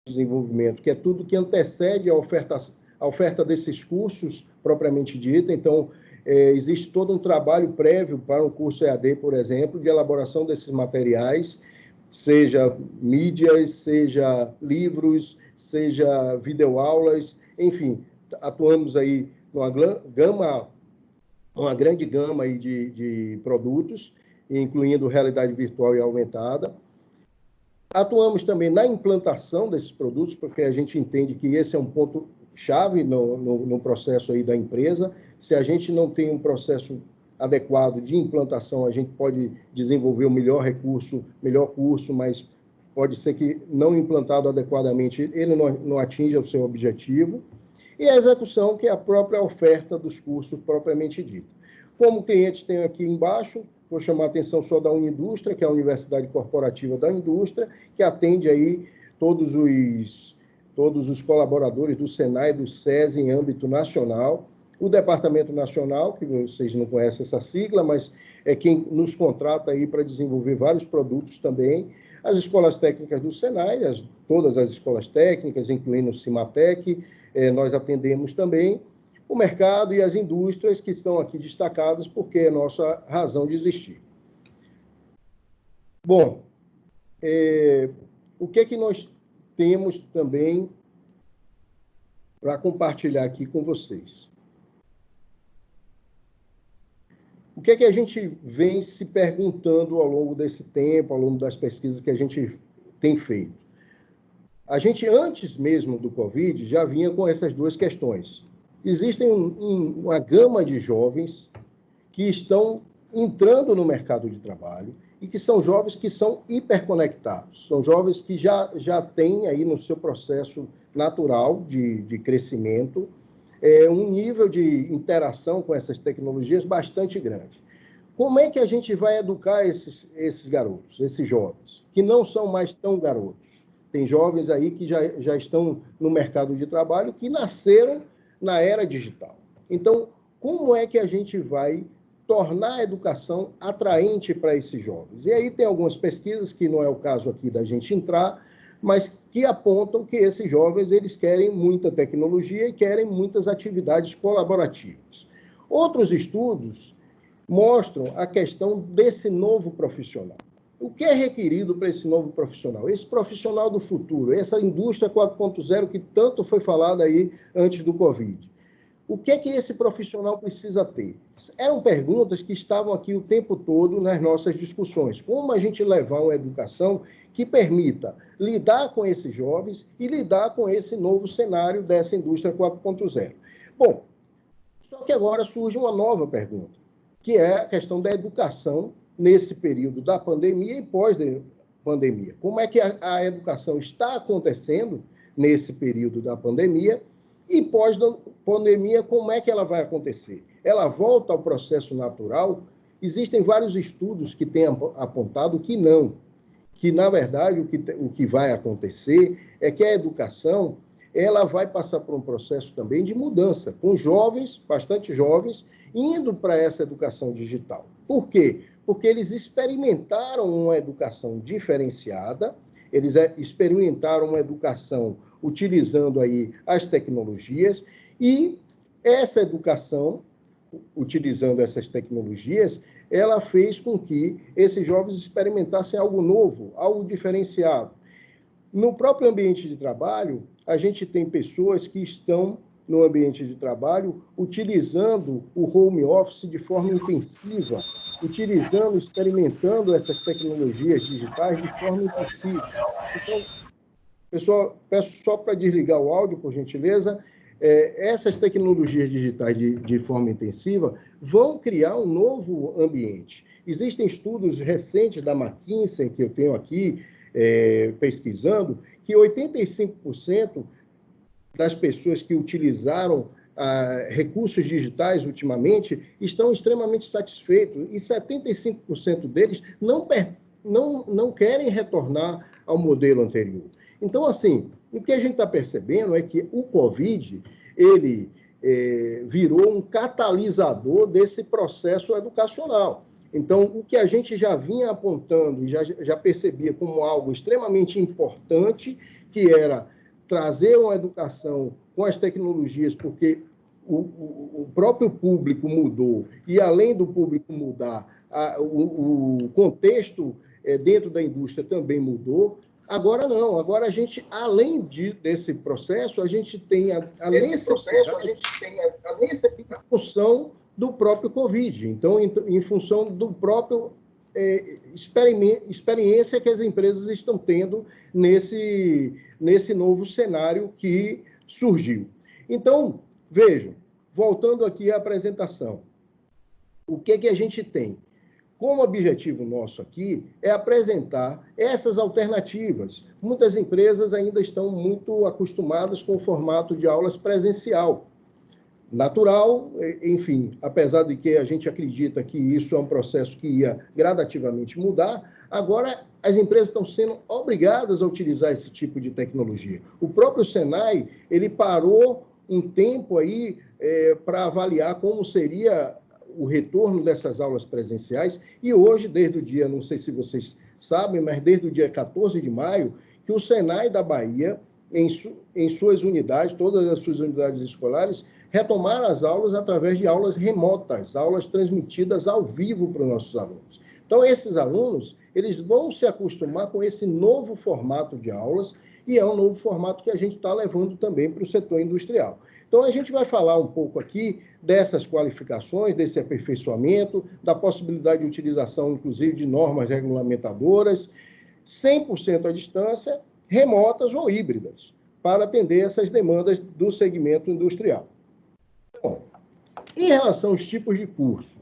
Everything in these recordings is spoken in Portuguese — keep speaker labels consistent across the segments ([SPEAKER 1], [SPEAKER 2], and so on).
[SPEAKER 1] desenvolvimento, que é tudo que antecede a oferta desses cursos propriamente dita. Então, existe todo um trabalho prévio para um curso EAD, por exemplo, de elaboração desses materiais, seja mídias, seja livros, seja videoaulas, enfim, atuamos aí numa grande gama aí de produtos, incluindo realidade virtual e aumentada. Atuamos também na implantação desses produtos, porque a gente entende que esse é um ponto-chave no processo aí da empresa. Se a gente não tem um processo adequado de implantação, a gente pode desenvolver o melhor recurso, melhor curso, mas pode ser que, não implantado adequadamente, ele não atinja o seu objetivo. E a execução, que é a própria oferta dos cursos propriamente dita. Como clientes tem aqui embaixo, vou chamar a atenção só da Unindústria, que é a Universidade Corporativa da Indústria, que atende aí todos os colaboradores do Senai e do SESI em âmbito nacional. O Departamento Nacional, que vocês não conhecem essa sigla, mas é quem nos contrata aí para desenvolver vários produtos também. As escolas técnicas do Senai, todas as escolas técnicas, incluindo o Cimatec, nós atendemos também o mercado e as indústrias que estão aqui destacadas, porque é a nossa razão de existir. Bom, o que é que nós temos também para compartilhar aqui com vocês? O que é que a gente vem se perguntando ao longo desse tempo, ao longo das pesquisas que a gente tem feito? A gente, antes mesmo do Covid, já vinha com essas duas questões. Existem uma gama de jovens que estão entrando no mercado de trabalho e que são jovens que são hiperconectados. São jovens que já têm aí no seu processo natural de crescimento um nível de interação com essas tecnologias bastante grande. Como é que a gente vai educar esses garotos, esses jovens, que não são mais tão garotos? Tem jovens aí que já estão no mercado de trabalho, que nasceram na era digital. Então, como é que a gente vai tornar a educação atraente para esses jovens? E aí tem algumas pesquisas, que não é o caso aqui da gente entrar, mas que apontam que esses jovens eles querem muita tecnologia e querem muitas atividades colaborativas. Outros estudos mostram a questão desse novo profissional. O que é requerido para esse novo profissional? Esse profissional do futuro, essa indústria 4.0 que tanto foi falada aí antes do Covid. O que é que esse profissional precisa ter? Eram perguntas que estavam aqui o tempo todo nas nossas discussões. Como a gente levar uma educação que permita lidar com esses jovens e lidar com esse novo cenário dessa indústria 4.0? Bom, só que agora surge uma nova pergunta, que é a questão da educação nesse período da pandemia e pós-pandemia. Como é que a educação está acontecendo nesse período da pandemia e pós-pandemia, como é que ela vai acontecer? Ela volta ao processo natural? Existem vários estudos que têm apontado que não, que, na verdade, o que vai acontecer é que a educação ela vai passar por um processo também de mudança, com jovens, bastante jovens, indo para essa educação digital. Por quê? Porque eles experimentaram uma educação diferenciada, eles experimentaram uma educação utilizando aí as tecnologias, e essa educação, utilizando essas tecnologias, ela fez com que esses jovens experimentassem algo novo, algo diferenciado. No próprio ambiente de trabalho, a gente tem pessoas que estão no ambiente de trabalho utilizando o home office de forma intensiva, utilizando, experimentando essas tecnologias digitais de forma intensiva. Então, pessoal, peço só para desligar o áudio, por gentileza. Essas tecnologias digitais de forma intensiva vão criar um novo ambiente. Existem estudos recentes da McKinsey, que eu tenho aqui pesquisando, que 85% das pessoas que utilizaram recursos digitais ultimamente estão extremamente satisfeitos, e 75% deles não querem retornar ao modelo anterior. Então, assim, o que a gente está percebendo é que o Covid, ele virou um catalisador desse processo educacional. Então, o que a gente já vinha apontando e já percebia como algo extremamente importante, que era trazer uma educação com as tecnologias, porque o próprio público mudou, e além do público mudar, o contexto dentro da indústria também mudou. Agora não, agora a gente, além desse processo, a gente tem a função do próprio Covid. Então, em função do próprio experiência que as empresas estão tendo nesse novo cenário que surgiu. Então, vejam, voltando aqui à apresentação, o que a gente tem? Como objetivo nosso aqui é apresentar essas alternativas. Muitas empresas ainda estão muito acostumadas com o formato de aulas presencial. Natural, enfim, apesar de que a gente acredita que isso é um processo que ia gradativamente mudar, agora as empresas estão sendo obrigadas a utilizar esse tipo de tecnologia. O próprio Senai, ele parou um tempo aí para avaliar como seria o retorno dessas aulas presenciais, e hoje, desde o dia, não sei se vocês sabem, mas desde o dia 14 de maio, que o Senai da Bahia, em suas unidades, todas as suas unidades escolares, retomaram as aulas através de aulas remotas, aulas transmitidas ao vivo para os nossos alunos. Então, esses alunos, eles vão se acostumar com esse novo formato de aulas, e é um novo formato que a gente está levando também para o setor industrial. Então, a gente vai falar um pouco aqui dessas qualificações, desse aperfeiçoamento, da possibilidade de utilização, inclusive, de normas regulamentadoras, 100% à distância, remotas ou híbridas, para atender essas demandas do segmento industrial. Bom, em relação aos tipos de curso,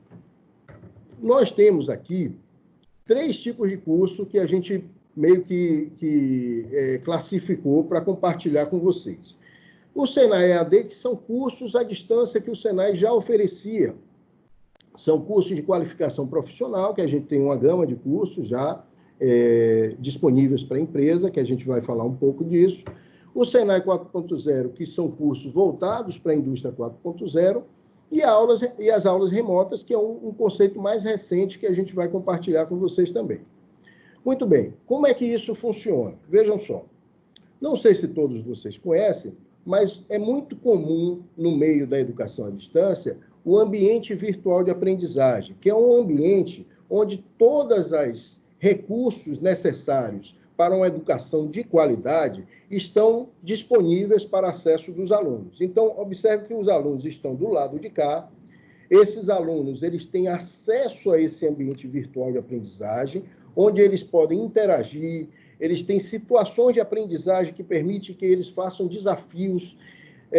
[SPEAKER 1] nós temos aqui 3 tipos de curso que a gente meio que classificou para compartilhar com vocês. O Senai EAD, que são cursos à distância que o Senai já oferecia. São cursos de qualificação profissional, que a gente tem uma gama de cursos já disponíveis para a empresa, que a gente vai falar um pouco disso. O Senai 4.0, que são cursos voltados para a indústria 4.0, e as aulas remotas, que é um conceito mais recente que a gente vai compartilhar com vocês também. Muito bem, como é que isso funciona? Vejam só, não sei se todos vocês conhecem, mas é muito comum no meio da educação à distância o ambiente virtual de aprendizagem, que é um ambiente onde todos os recursos necessários para uma educação de qualidade estão disponíveis para acesso dos alunos. Então, observe que os alunos estão do lado de cá, esses alunos eles têm acesso a esse ambiente virtual de aprendizagem, onde eles podem interagir, eles têm situações de aprendizagem que permitem que eles façam desafios.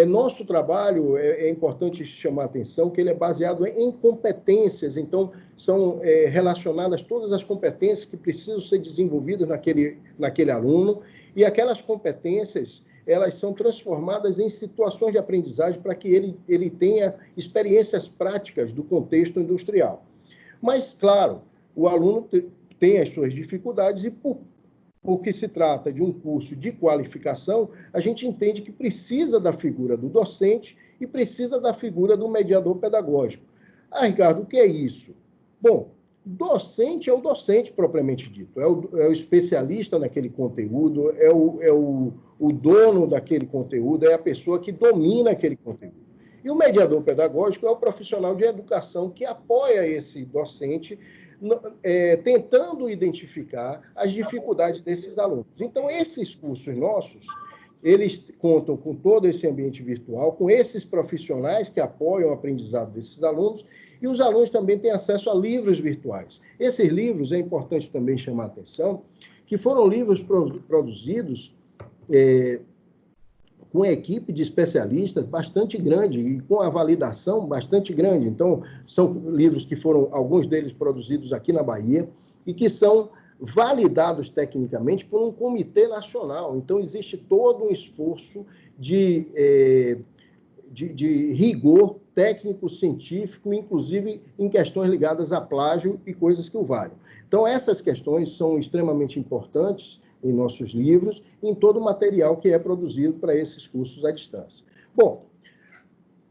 [SPEAKER 1] Nosso trabalho, é importante chamar a atenção, que ele é baseado em competências, então são relacionadas todas as competências que precisam ser desenvolvidas naquele aluno, e aquelas competências, elas são transformadas em situações de aprendizagem para que ele tenha experiências práticas do contexto industrial. Mas, claro, o aluno tem as suas dificuldades e, porque se trata de um curso de qualificação, a gente entende que precisa da figura do docente e precisa da figura do mediador pedagógico. Ah, Ricardo, o que é isso? Bom, docente é o docente propriamente dito, é o especialista naquele conteúdo, é o dono daquele conteúdo, é a pessoa que domina aquele conteúdo. E o mediador pedagógico é o profissional de educação que apoia esse docente, tentando identificar as dificuldades desses alunos. Então, esses cursos nossos, eles contam com todo esse ambiente virtual, com esses profissionais que apoiam o aprendizado desses alunos, e os alunos também têm acesso a livros virtuais. Esses livros, é importante também chamar a atenção, que foram livros produzidos com a equipe de especialistas bastante grande e com a validação bastante grande. Então, são livros que foram, alguns deles produzidos aqui na Bahia, e que são validados tecnicamente por um comitê nacional. Então, existe todo um esforço de rigor técnico-científico, inclusive em questões ligadas a plágio e coisas que o valham. Então, essas questões são extremamente importantes em nossos livros, em todo o material que é produzido para esses cursos à distância. Bom,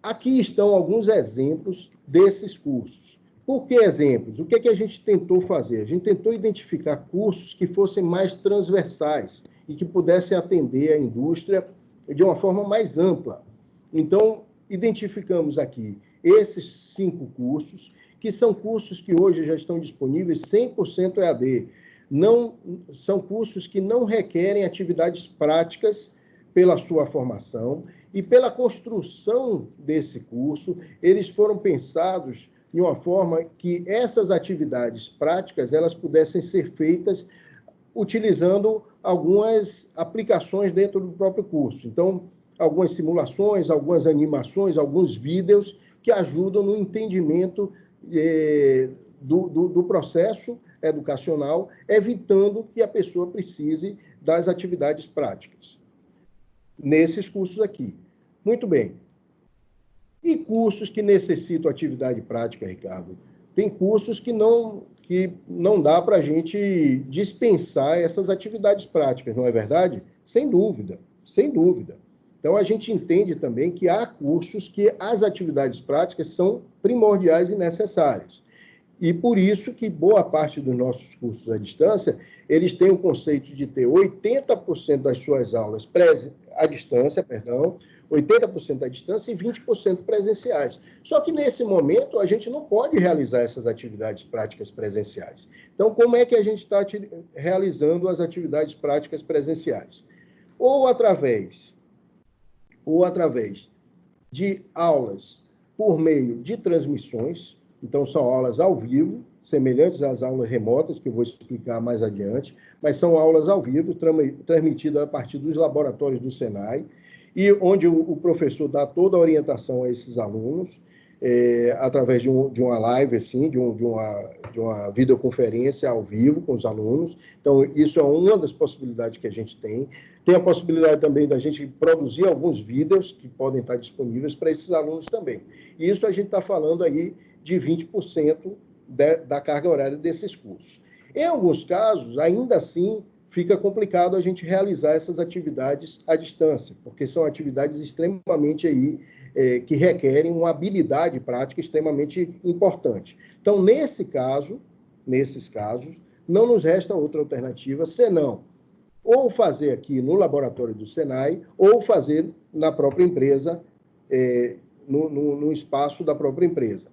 [SPEAKER 1] aqui estão alguns exemplos desses cursos. Por que exemplos? O que a gente tentou fazer? A gente tentou identificar cursos que fossem mais transversais e que pudessem atender a indústria de uma forma mais ampla. Então, identificamos aqui esses 5 cursos, que são cursos que hoje já estão disponíveis 100% EAD. Não, são cursos que não requerem atividades práticas pela sua formação e pela construção desse curso, eles foram pensados de uma forma que essas atividades práticas elas pudessem ser feitas utilizando algumas aplicações dentro do próprio curso. Então, algumas simulações, algumas animações, alguns vídeos que ajudam no entendimento do processo educacional, evitando que a pessoa precise das atividades práticas. Nesses cursos aqui. Muito bem. E cursos que necessitam atividade prática, Ricardo? Tem cursos que não dá para a gente dispensar essas atividades práticas, não é verdade? Sem dúvida, sem dúvida. Então, a gente entende também que há cursos que as atividades práticas são primordiais e necessárias. E por isso que boa parte dos nossos cursos à distância, eles têm o conceito de ter 80% das suas aulas à distância, 80% à distância e 20% presenciais. Só que nesse momento a gente não pode realizar essas atividades práticas presenciais. Então, como é que a gente está realizando as atividades práticas presenciais? Ou através de aulas por meio de transmissões. Então, são aulas ao vivo, semelhantes às aulas remotas, que eu vou explicar mais adiante, mas são aulas ao vivo, transmitidas a partir dos laboratórios do Senai, e onde o professor dá toda a orientação a esses alunos, através de uma live, assim, de uma videoconferência ao vivo com os alunos. Então, isso é uma das possibilidades que a gente tem. Tem a possibilidade também da gente produzir alguns vídeos que podem estar disponíveis para esses alunos também. E isso a gente está falando aí de 20% da carga horária desses cursos. Em alguns casos, ainda assim, fica complicado a gente realizar essas atividades à distância, porque são atividades extremamente que requerem uma habilidade prática extremamente importante. Então, nesses casos, não nos resta outra alternativa senão ou fazer aqui no laboratório do Senai ou fazer na própria empresa, no espaço da própria empresa.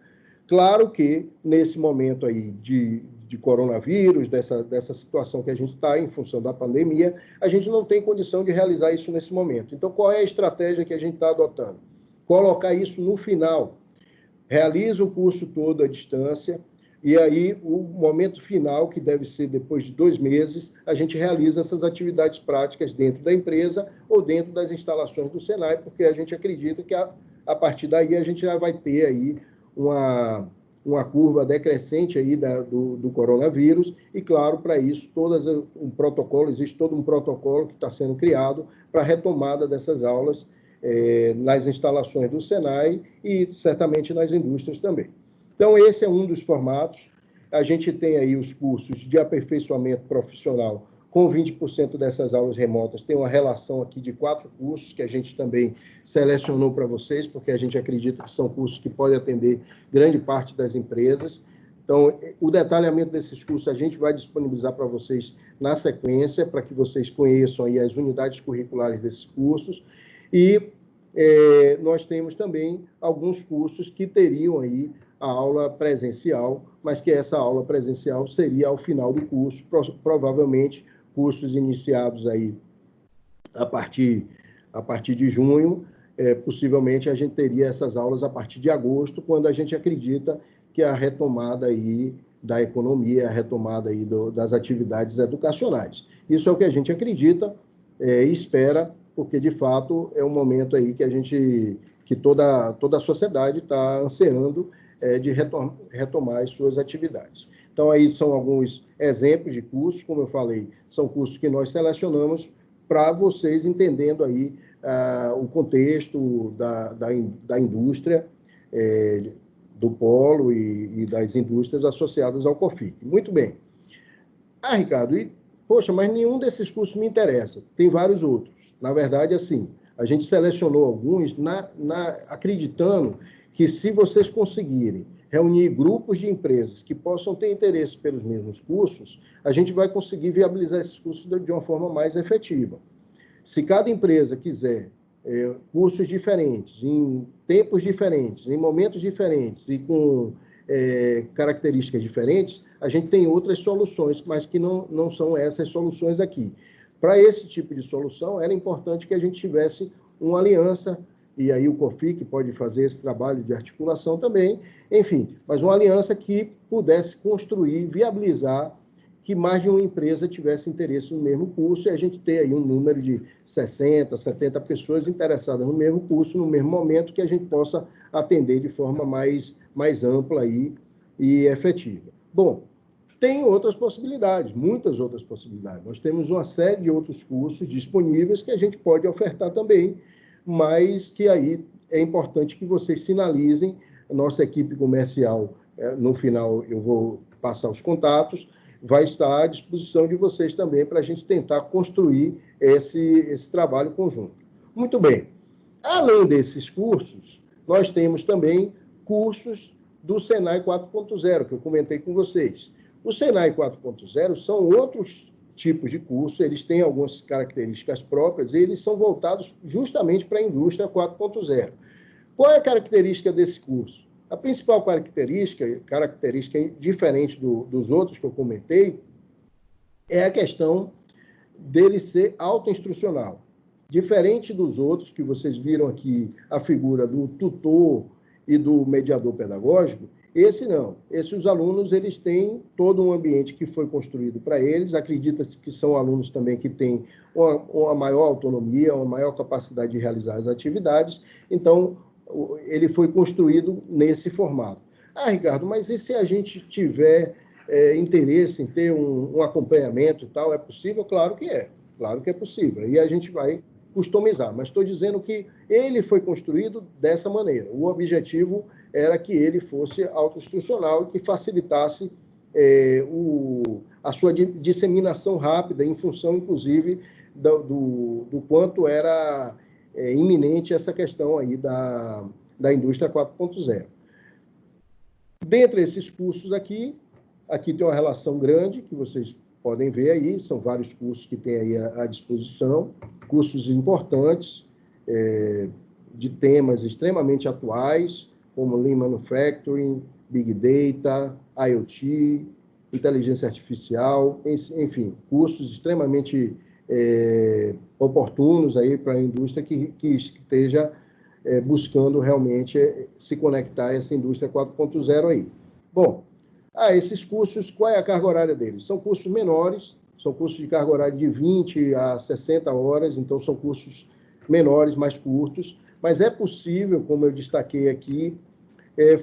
[SPEAKER 1] Claro que, nesse momento aí de coronavírus, dessa situação que a gente está em função da pandemia, a gente não tem condição de realizar isso nesse momento. Então, qual é a estratégia que a gente está adotando? Colocar isso no final. Realiza o curso todo à distância, e aí o momento final, que deve ser depois de 2 meses, a gente realiza essas atividades práticas dentro da empresa ou dentro das instalações do Senai, porque a gente acredita que a partir daí a gente já vai ter aí uma curva decrescente aí do coronavírus, e claro, para isso, existe todo um protocolo que está sendo criado para a retomada dessas aulas nas instalações do Senai e certamente nas indústrias também. Então, esse é um dos formatos. A gente tem aí os cursos de aperfeiçoamento profissional, com 20% dessas aulas remotas. Tem uma relação aqui de 4 cursos que a gente também selecionou para vocês, porque a gente acredita que são cursos que podem atender grande parte das empresas. Então, o detalhamento desses cursos a gente vai disponibilizar para vocês na sequência, para que vocês conheçam aí as unidades curriculares desses cursos. E nós temos também alguns cursos que teriam aí a aula presencial, mas que essa aula presencial seria ao final do curso, provavelmente cursos iniciados aí a partir de junho, possivelmente a gente teria essas aulas a partir de agosto, quando a gente acredita que a retomada aí da economia, a retomada aí das atividades educacionais. Isso é o que a gente acredita e espera, porque de fato é um momento aí que toda a sociedade está ansiando de retomar as suas atividades. Então, aí são alguns exemplos de cursos, como eu falei, são cursos que nós selecionamos para vocês entendendo aí o contexto da indústria, do polo e das indústrias associadas ao COFIC. Muito bem. Ricardo, poxa, mas nenhum desses cursos me interessa. Tem vários outros. Na verdade, assim, a gente selecionou alguns acreditando que se vocês conseguirem reunir grupos de empresas que possam ter interesse pelos mesmos cursos, a gente vai conseguir viabilizar esses cursos de uma forma mais efetiva. Se cada empresa quiser cursos diferentes, em tempos diferentes, em momentos diferentes e com características diferentes, a gente tem outras soluções, mas que não são essas soluções aqui. Para esse tipo de solução, era importante que a gente tivesse uma aliança, e aí o COFIC pode fazer esse trabalho de articulação também, enfim, mas uma aliança que pudesse construir, viabilizar que mais de uma empresa tivesse interesse no mesmo curso e a gente ter aí um número de 60, 70 pessoas interessadas no mesmo curso, no mesmo momento, que a gente possa atender de forma mais ampla aí e efetiva. Bom, tem outras possibilidades, muitas outras possibilidades. Nós temos uma série de outros cursos disponíveis que a gente pode ofertar também, mas que aí é importante que vocês sinalizem. A nossa equipe comercial, no final eu vou passar os contatos, vai estar à disposição de vocês também para a gente tentar construir esse trabalho conjunto. Muito bem. Além desses cursos, nós temos também cursos do Senai 4.0, que eu comentei com vocês. O Senai 4.0 são outros tipos de curso, eles têm algumas características próprias e eles são voltados justamente para a indústria 4.0. Qual é a característica desse curso? A principal característica diferente dos outros que eu comentei, é a questão dele ser autoinstrucional. Diferente dos outros que vocês viram aqui, a figura do tutor e do mediador pedagógico, esse não. Os alunos, eles têm todo um ambiente que foi construído para eles, acredita-se que são alunos também que têm uma maior autonomia, uma maior capacidade de realizar as atividades, então ele foi construído nesse formato. Ah, Ricardo, mas e se a gente tiver interesse em ter um acompanhamento e tal, é possível? Claro que é possível, e a gente vai customizar, mas estou dizendo que ele foi construído dessa maneira. O objetivo era que ele fosse autoinstrucional e que facilitasse a sua disseminação rápida, em função, inclusive, do quanto era iminente essa questão aí da indústria 4.0. Dentre esses cursos aqui tem uma relação grande, que vocês podem ver aí, são vários cursos que tem aí à disposição, cursos importantes, de temas extremamente atuais, como Lean Manufacturing, Big Data, IoT, Inteligência Artificial, enfim, cursos extremamente oportunos aí para a indústria que esteja buscando realmente se conectar a essa indústria 4.0 aí. Bom, esses cursos, qual é a carga horária deles? São cursos menores, são cursos de carga horária de 20 a 60 horas, então são cursos menores, mais curtos, mas é possível, como eu destaquei aqui,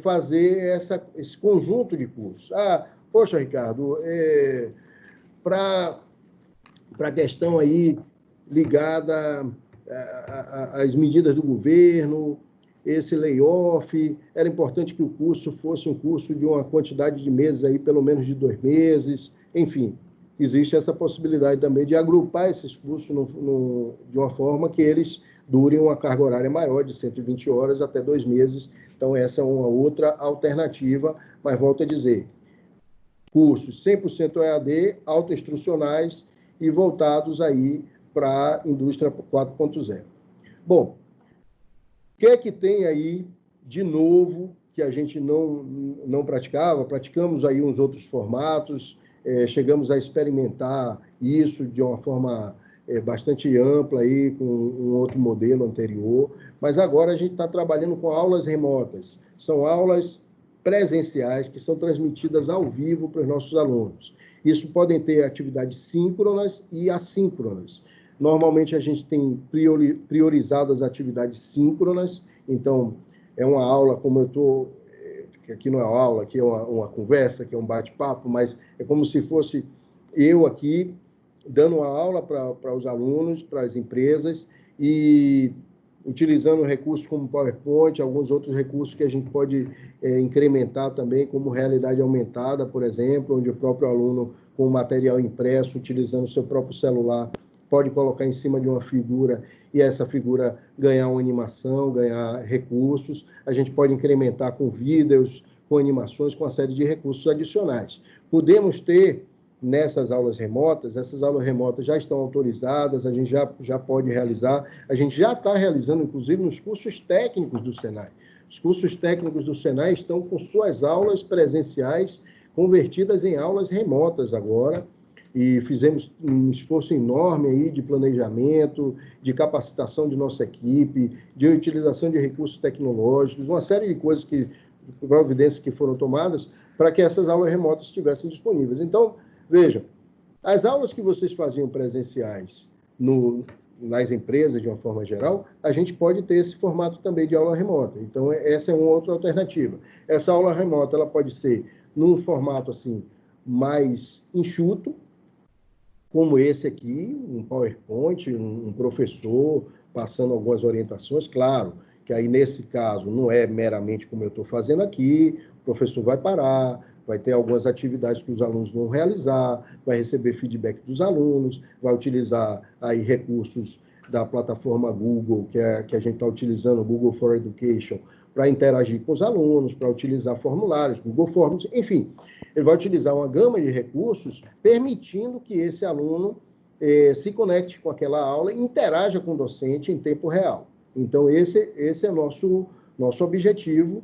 [SPEAKER 1] fazer esse conjunto de cursos. Poxa, Ricardo, para a questão aí ligada às medidas do governo, esse layoff, era importante que o curso fosse um curso de uma quantidade de meses aí, pelo menos de 2 meses, enfim, existe essa possibilidade também de agrupar esses cursos de uma forma que eles durem uma carga horária maior, de 120 horas até 2 meses. Então, essa é uma outra alternativa, mas volto a dizer, cursos 100% EAD, autoinstrucionais e voltados aí para a indústria 4.0. Bom, o que é que tem aí de novo que a gente não praticava? Praticamos aí uns outros formatos, chegamos a experimentar isso de uma forma bastante ampla aí, com um outro modelo anterior, mas agora a gente está trabalhando com aulas remotas. São aulas presenciais que são transmitidas ao vivo para os nossos alunos. Isso podem ter atividades síncronas e assíncronas. Normalmente a gente tem priorizado as atividades síncronas, então é uma aula, como eu estou, aqui não é uma aula, aqui é uma conversa, aqui é um bate-papo, mas é como se fosse eu aqui dando uma aula para os alunos, para as empresas, e utilizando recursos como PowerPoint, alguns outros recursos que a gente pode incrementar também, como realidade aumentada, por exemplo, onde o próprio aluno, com material impresso, utilizando o seu próprio celular, pode colocar em cima de uma figura e essa figura ganhar uma animação, ganhar recursos. A gente pode incrementar com vídeos, com animações, com uma série de recursos adicionais. Podemos ter nessas aulas remotas. Essas aulas remotas já estão autorizadas, a gente já pode realizar, a gente já está realizando, inclusive, nos cursos técnicos do Senai. Os cursos técnicos do Senai estão com suas aulas presenciais convertidas em aulas remotas agora, e fizemos um esforço enorme aí de planejamento, de capacitação de nossa equipe, de utilização de recursos tecnológicos, uma série de coisas providências que foram tomadas para que essas aulas remotas estivessem disponíveis. Então, vejam, as aulas que vocês faziam presenciais nas empresas, de uma forma geral, a gente pode ter esse formato também de aula remota. Então, essa é uma outra alternativa. Essa aula remota, ela pode ser num formato, assim, mais enxuto, como esse aqui, um PowerPoint, um professor passando algumas orientações, claro, que aí, nesse caso, não é meramente como eu estou fazendo aqui, o professor vai parar, vai ter algumas atividades que os alunos vão realizar, vai receber feedback dos alunos, vai utilizar aí recursos da plataforma Google, que a gente está utilizando, o Google for Education, para interagir com os alunos, para utilizar formulários, Google Forms, enfim, ele vai utilizar uma gama de recursos, permitindo que esse aluno se conecte com aquela aula e interaja com o docente em tempo real. Então, esse é nosso objetivo,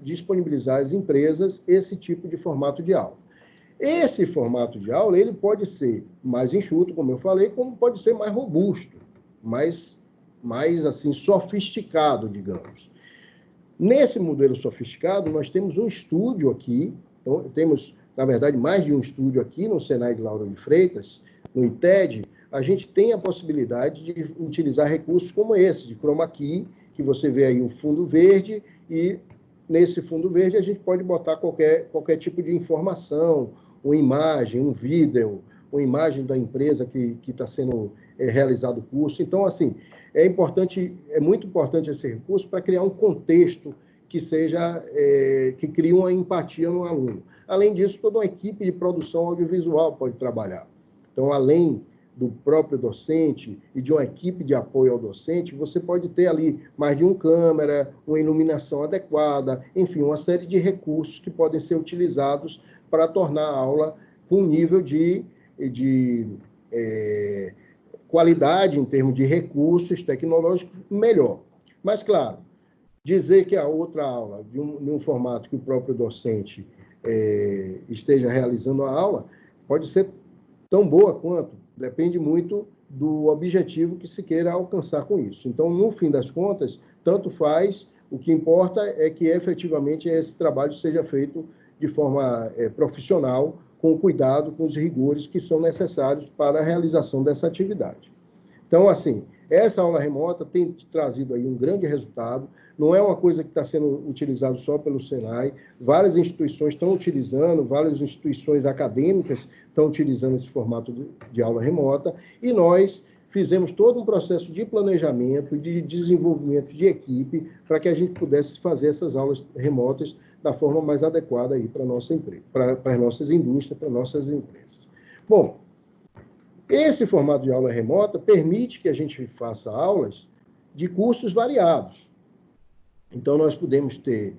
[SPEAKER 1] disponibilizar às empresas esse tipo de formato de aula. Esse formato de aula, ele pode ser mais enxuto, como eu falei, como pode ser mais robusto, mais assim, sofisticado, digamos. Nesse modelo sofisticado, nós temos um estúdio aqui, então, temos, na verdade, mais de um estúdio aqui no Senai de Lauro de Freitas, no ITED, a gente tem a possibilidade de utilizar recursos como esse, de chroma key, que você vê aí o fundo verde, e nesse fundo verde a gente pode botar qualquer tipo de informação, uma imagem, um vídeo, uma imagem da empresa que está sendo realizado o curso. Então, assim, é muito importante esse recurso para criar um contexto que que crie uma empatia no aluno. Além disso, toda uma equipe de produção audiovisual pode trabalhar. Então, além do próprio docente e de uma equipe de apoio ao docente, você pode ter ali mais de uma câmera, uma iluminação adequada, enfim, uma série de recursos que podem ser utilizados para tornar a aula com um nível de qualidade em termos de recursos tecnológicos melhor. Mas, claro, dizer que a outra aula, de um formato que o próprio docente esteja realizando a aula, pode ser tão boa quanto, depende muito do objetivo que se queira alcançar com isso. Então, no fim das contas, tanto faz, o que importa é que efetivamente esse trabalho seja feito de forma profissional, com cuidado, com os rigores que são necessários para a realização dessa atividade. Então, assim, essa aula remota tem trazido aí um grande resultado, não é uma coisa que está sendo utilizada só pelo Senai, várias instituições estão utilizando, várias instituições acadêmicas estão utilizando esse formato de aula remota, e nós fizemos todo um processo de planejamento, de desenvolvimento de equipe, para que a gente pudesse fazer essas aulas remotas da forma mais adequada aí para a nossa empresa, para as nossas indústrias, para as nossas empresas. Bom, esse formato de aula remota permite que a gente faça aulas de cursos variados. Então, nós podemos ter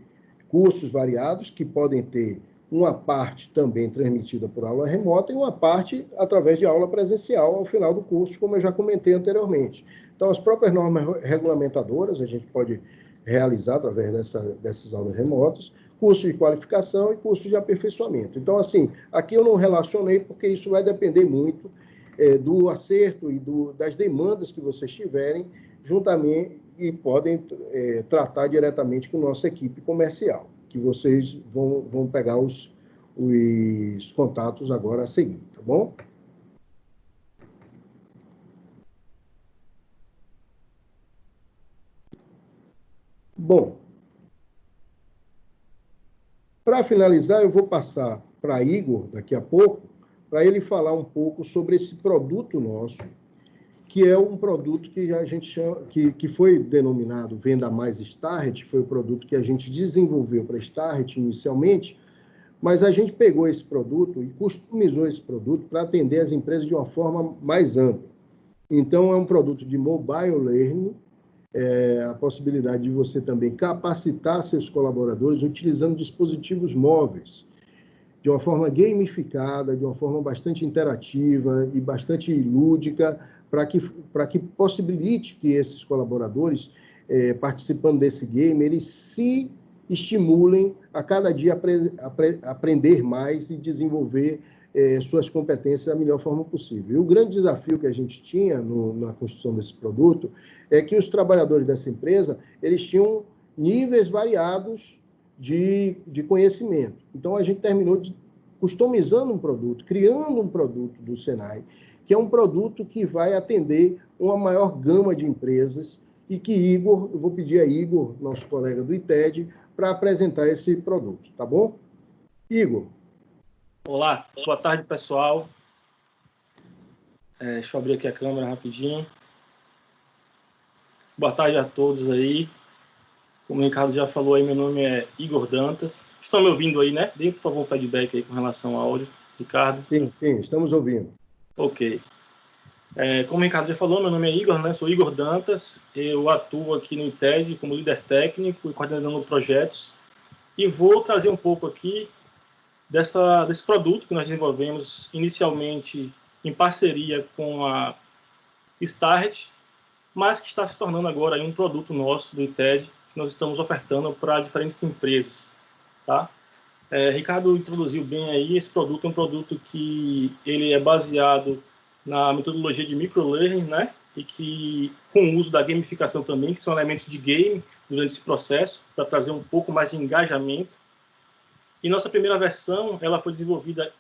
[SPEAKER 1] cursos variados que podem ter uma parte também transmitida por aula remota e uma parte através de aula presencial ao final do curso, como eu já comentei anteriormente. Então, as próprias normas regulamentadoras a gente pode realizar através dessas aulas remotas, cursos de qualificação e cursos de aperfeiçoamento. Então, assim, aqui eu não relacionei porque isso vai depender muito do acerto e das demandas que vocês tiverem, juntamente, e podem tratar diretamente com nossa equipe comercial, que vocês vão pegar os contatos agora a seguir, tá bom? Bom, para finalizar, eu vou passar para Igor, daqui a pouco, para ele falar um pouco sobre esse produto nosso, que é um produto que a gente chama, que foi denominado Venda Mais Starret, foi o produto que a gente desenvolveu para Starret inicialmente, mas a gente pegou esse produto e customizou esse produto para atender as empresas de uma forma mais ampla. Então, é um produto de mobile learning, a possibilidade de você também capacitar seus colaboradores utilizando dispositivos móveis, de uma forma gamificada, de uma forma bastante interativa e bastante lúdica, para que possibilite que esses colaboradores, participando desse game, eles se estimulem a cada dia aprender mais e desenvolver suas competências da melhor forma possível. E o grande desafio que a gente tinha na construção desse produto é que os trabalhadores dessa empresa, eles tinham níveis variados de conhecimento. Então, a gente terminou customizando um produto, criando um produto do Senai, que é um produto que vai atender uma maior gama de empresas e que Igor, eu vou pedir a Igor, nosso colega do ITED, para apresentar esse produto, tá bom? Igor.
[SPEAKER 2] Olá, boa tarde, pessoal. Deixa eu abrir aqui a câmera rapidinho. Boa tarde a todos aí. Como o Ricardo já falou aí, meu nome é Igor Dantas. Estão me ouvindo aí, né? Dê, por favor, um feedback aí com relação ao áudio, Ricardo.
[SPEAKER 1] Sim, estamos ouvindo.
[SPEAKER 2] Ok. Como o Ricardo já falou, meu nome é Igor, né? Sou Igor Dantas. Eu atuo aqui no ITED como líder técnico e coordenador projetos. E vou trazer um pouco aqui desse produto que nós desenvolvemos inicialmente em parceria com a Start, mas que está se tornando agora aí um produto nosso do ITED, que nós estamos ofertando para diferentes empresas. Tá? Ricardo introduziu bem aí, esse produto é um produto que ele é baseado na metodologia de microlearning, né? E que com o uso da gamificação também, que são elementos de game durante esse processo, para trazer um pouco mais de engajamento. E nossa primeira versão, ela foi desenvolvida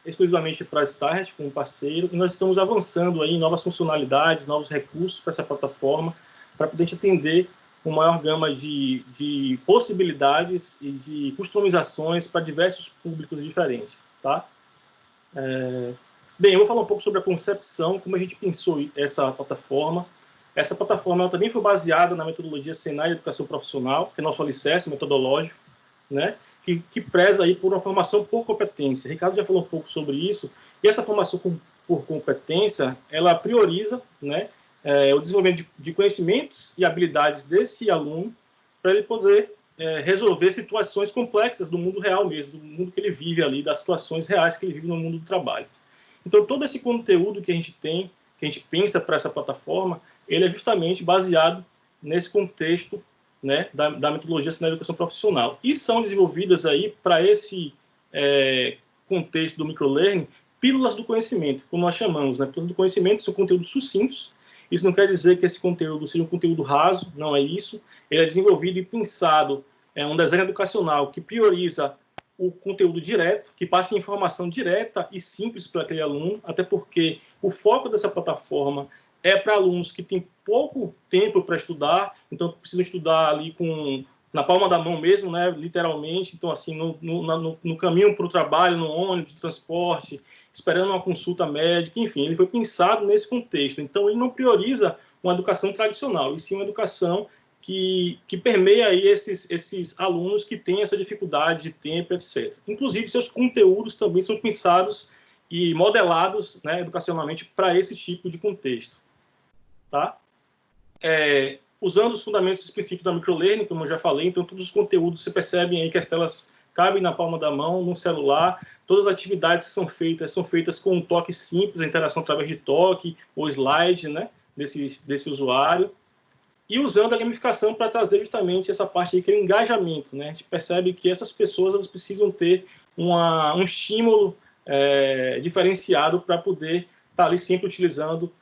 [SPEAKER 2] exclusivamente para a Start, com um parceiro, e nós estamos avançando aí em novas funcionalidades, novos recursos para essa plataforma, para poder atender uma maior gama de possibilidades e de customizações para diversos públicos diferentes, tá? Bem, eu vou falar um pouco sobre a concepção, como a gente pensou essa plataforma. Essa plataforma ela também foi baseada na metodologia Senai de Educação Profissional, que é nosso alicerce metodológico, né? Que preza aí por uma formação por competência. Ricardo já falou um pouco sobre isso, e essa formação por competência, ela prioriza, né, o desenvolvimento de conhecimentos e habilidades desse aluno para ele poder resolver situações complexas do mundo real mesmo, do mundo que ele vive ali, das situações reais que ele vive no mundo do trabalho. Então, todo esse conteúdo que a gente tem, que a gente pensa para essa plataforma, ele é justamente baseado nesse contexto, né, da metodologia Senai de Educação Profissional. E são desenvolvidas aí, para esse contexto do microlearning, pílulas do conhecimento, como nós chamamos, né? Pílulas do conhecimento são conteúdos sucintos. Isso não quer dizer que esse conteúdo seja um conteúdo raso, não é isso. Ele é desenvolvido e pensado, um desenho educacional que prioriza o conteúdo direto, que passa informação direta e simples para aquele aluno, até porque o foco dessa plataforma é para alunos que têm pouco tempo para estudar, então precisam estudar ali na palma da mão mesmo, né, literalmente. Então, assim, no caminho para o trabalho, no ônibus, de transporte, esperando uma consulta médica, enfim, ele foi pensado nesse contexto. Então, ele não prioriza uma educação tradicional, e sim uma educação que permeia aí esses alunos que têm essa dificuldade de tempo, etc. Inclusive, seus conteúdos também são pensados e modelados, né, educacionalmente para esse tipo de contexto. Tá? Usando os fundamentos específicos da microlearning, como eu já falei, então todos os conteúdos, você percebe aí que as telas cabem na palma da mão, no celular, todas as atividades que são feitas com um toque simples, a interação através de toque, ou slide, né, desse usuário, e usando a gamificação para trazer justamente essa parte aí, que é o engajamento, né? A gente percebe que essas pessoas elas precisam ter um estímulo diferenciado para poder estar ali sempre utilizando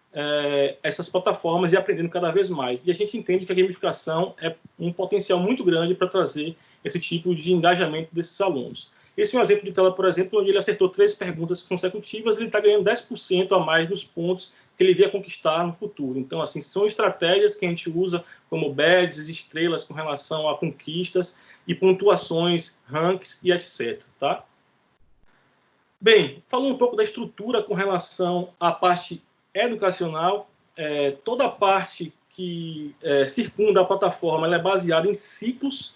[SPEAKER 2] essas plataformas e aprendendo cada vez mais. E a gente entende que a gamificação é um potencial muito grande para trazer esse tipo de engajamento desses alunos. Esse é um exemplo de tela, por exemplo, onde ele acertou 3 perguntas consecutivas, ele está ganhando 10% a mais nos pontos que ele vier conquistar no futuro. Então, assim, são estratégias que a gente usa como badges, estrelas com relação a conquistas e pontuações, ranks e etc. Tá? Bem, falando um pouco da estrutura com relação à parte educacional, toda a parte que circunda a plataforma ela é baseada em ciclos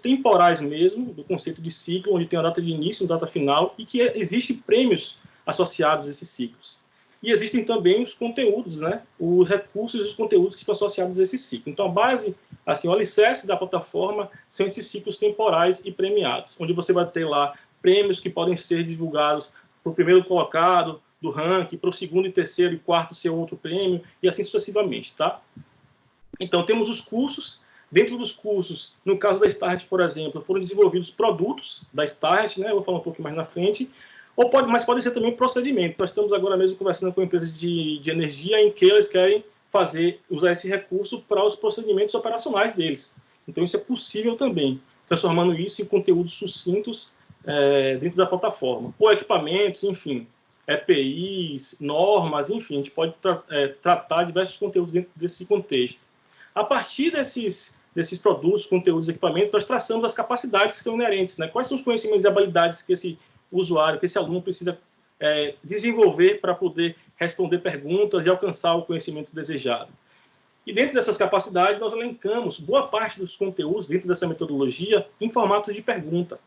[SPEAKER 2] temporais mesmo, do conceito de ciclo, onde tem a data de início e a data final, e que existem prêmios associados a esses ciclos. E existem também os conteúdos, né? Os recursos e os conteúdos que estão associados a esse ciclo. Então, a base, assim, o alicerce da plataforma são esses ciclos temporais e premiados, onde você vai ter lá prêmios que podem ser divulgados para o primeiro colocado do ranking, para o segundo e terceiro e quarto ser outro prêmio, e assim sucessivamente, tá? Então, temos os cursos. Dentro dos cursos, no caso da Start, por exemplo, foram desenvolvidos produtos da Start, né? Eu vou falar um pouco mais na frente, mas pode ser também procedimento. Nós estamos agora mesmo conversando com empresas de energia em que eles querem usar esse recurso para os procedimentos operacionais deles. Então, isso é possível também, transformando isso em conteúdos sucintos dentro da plataforma. Ou equipamentos, enfim, EPIs, normas, enfim, a gente pode tratar diversos conteúdos dentro desse contexto. A partir desses produtos, conteúdos, equipamentos, nós traçamos as capacidades que são inerentes, né? Quais são os conhecimentos e habilidades que esse usuário, que esse aluno precisa desenvolver para poder responder perguntas e alcançar o conhecimento desejado. E dentro dessas capacidades, nós elencamos boa parte dos conteúdos dentro dessa metodologia em formato de pergunta.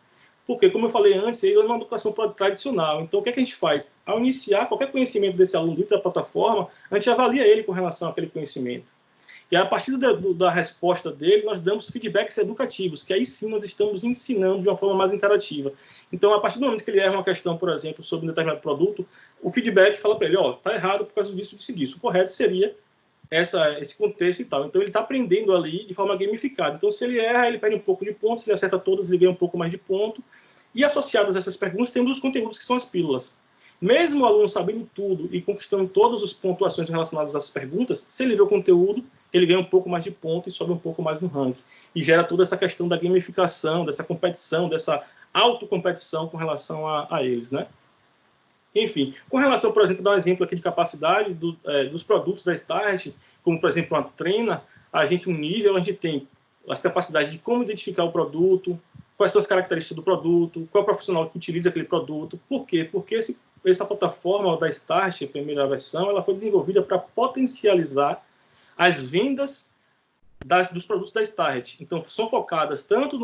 [SPEAKER 2] Porque, como eu falei antes, ele é uma educação tradicional. Então, o que a gente faz? Ao iniciar qualquer conhecimento desse aluno dentro da plataforma, a gente avalia ele com relação àquele conhecimento. E a partir da resposta dele, nós damos feedbacks educativos, que aí sim nós estamos ensinando de uma forma mais interativa. Então, a partir do momento que ele erra uma questão, por exemplo, sobre um determinado produto, o feedback fala para ele, tá errado por causa disso, disso. O correto seria esse contexto e tal. Então, ele está aprendendo ali de forma gamificada. Então, se ele erra, ele perde um pouco de pontos, se ele acerta todas, ele ganha um pouco mais de ponto. E associadas a essas perguntas, temos os conteúdos que são as pílulas. Mesmo o aluno sabendo tudo e conquistando todas as pontuações relacionadas às perguntas, se ele vê o conteúdo, ele ganha um pouco mais de ponto e sobe um pouco mais no ranking. E gera toda essa questão da gamificação, dessa competição, dessa autocompetição com relação a eles, né? Enfim, com relação, por exemplo, dar um exemplo aqui de capacidade dos produtos da Start, como, por exemplo, uma treina, a gente tem as capacidades de como identificar o produto, quais são as características do produto, qual é o profissional que utiliza aquele produto. Por quê? Porque essa plataforma da Start, a primeira versão, ela foi desenvolvida para potencializar as vendas dos produtos da Start. Então, são focadas tanto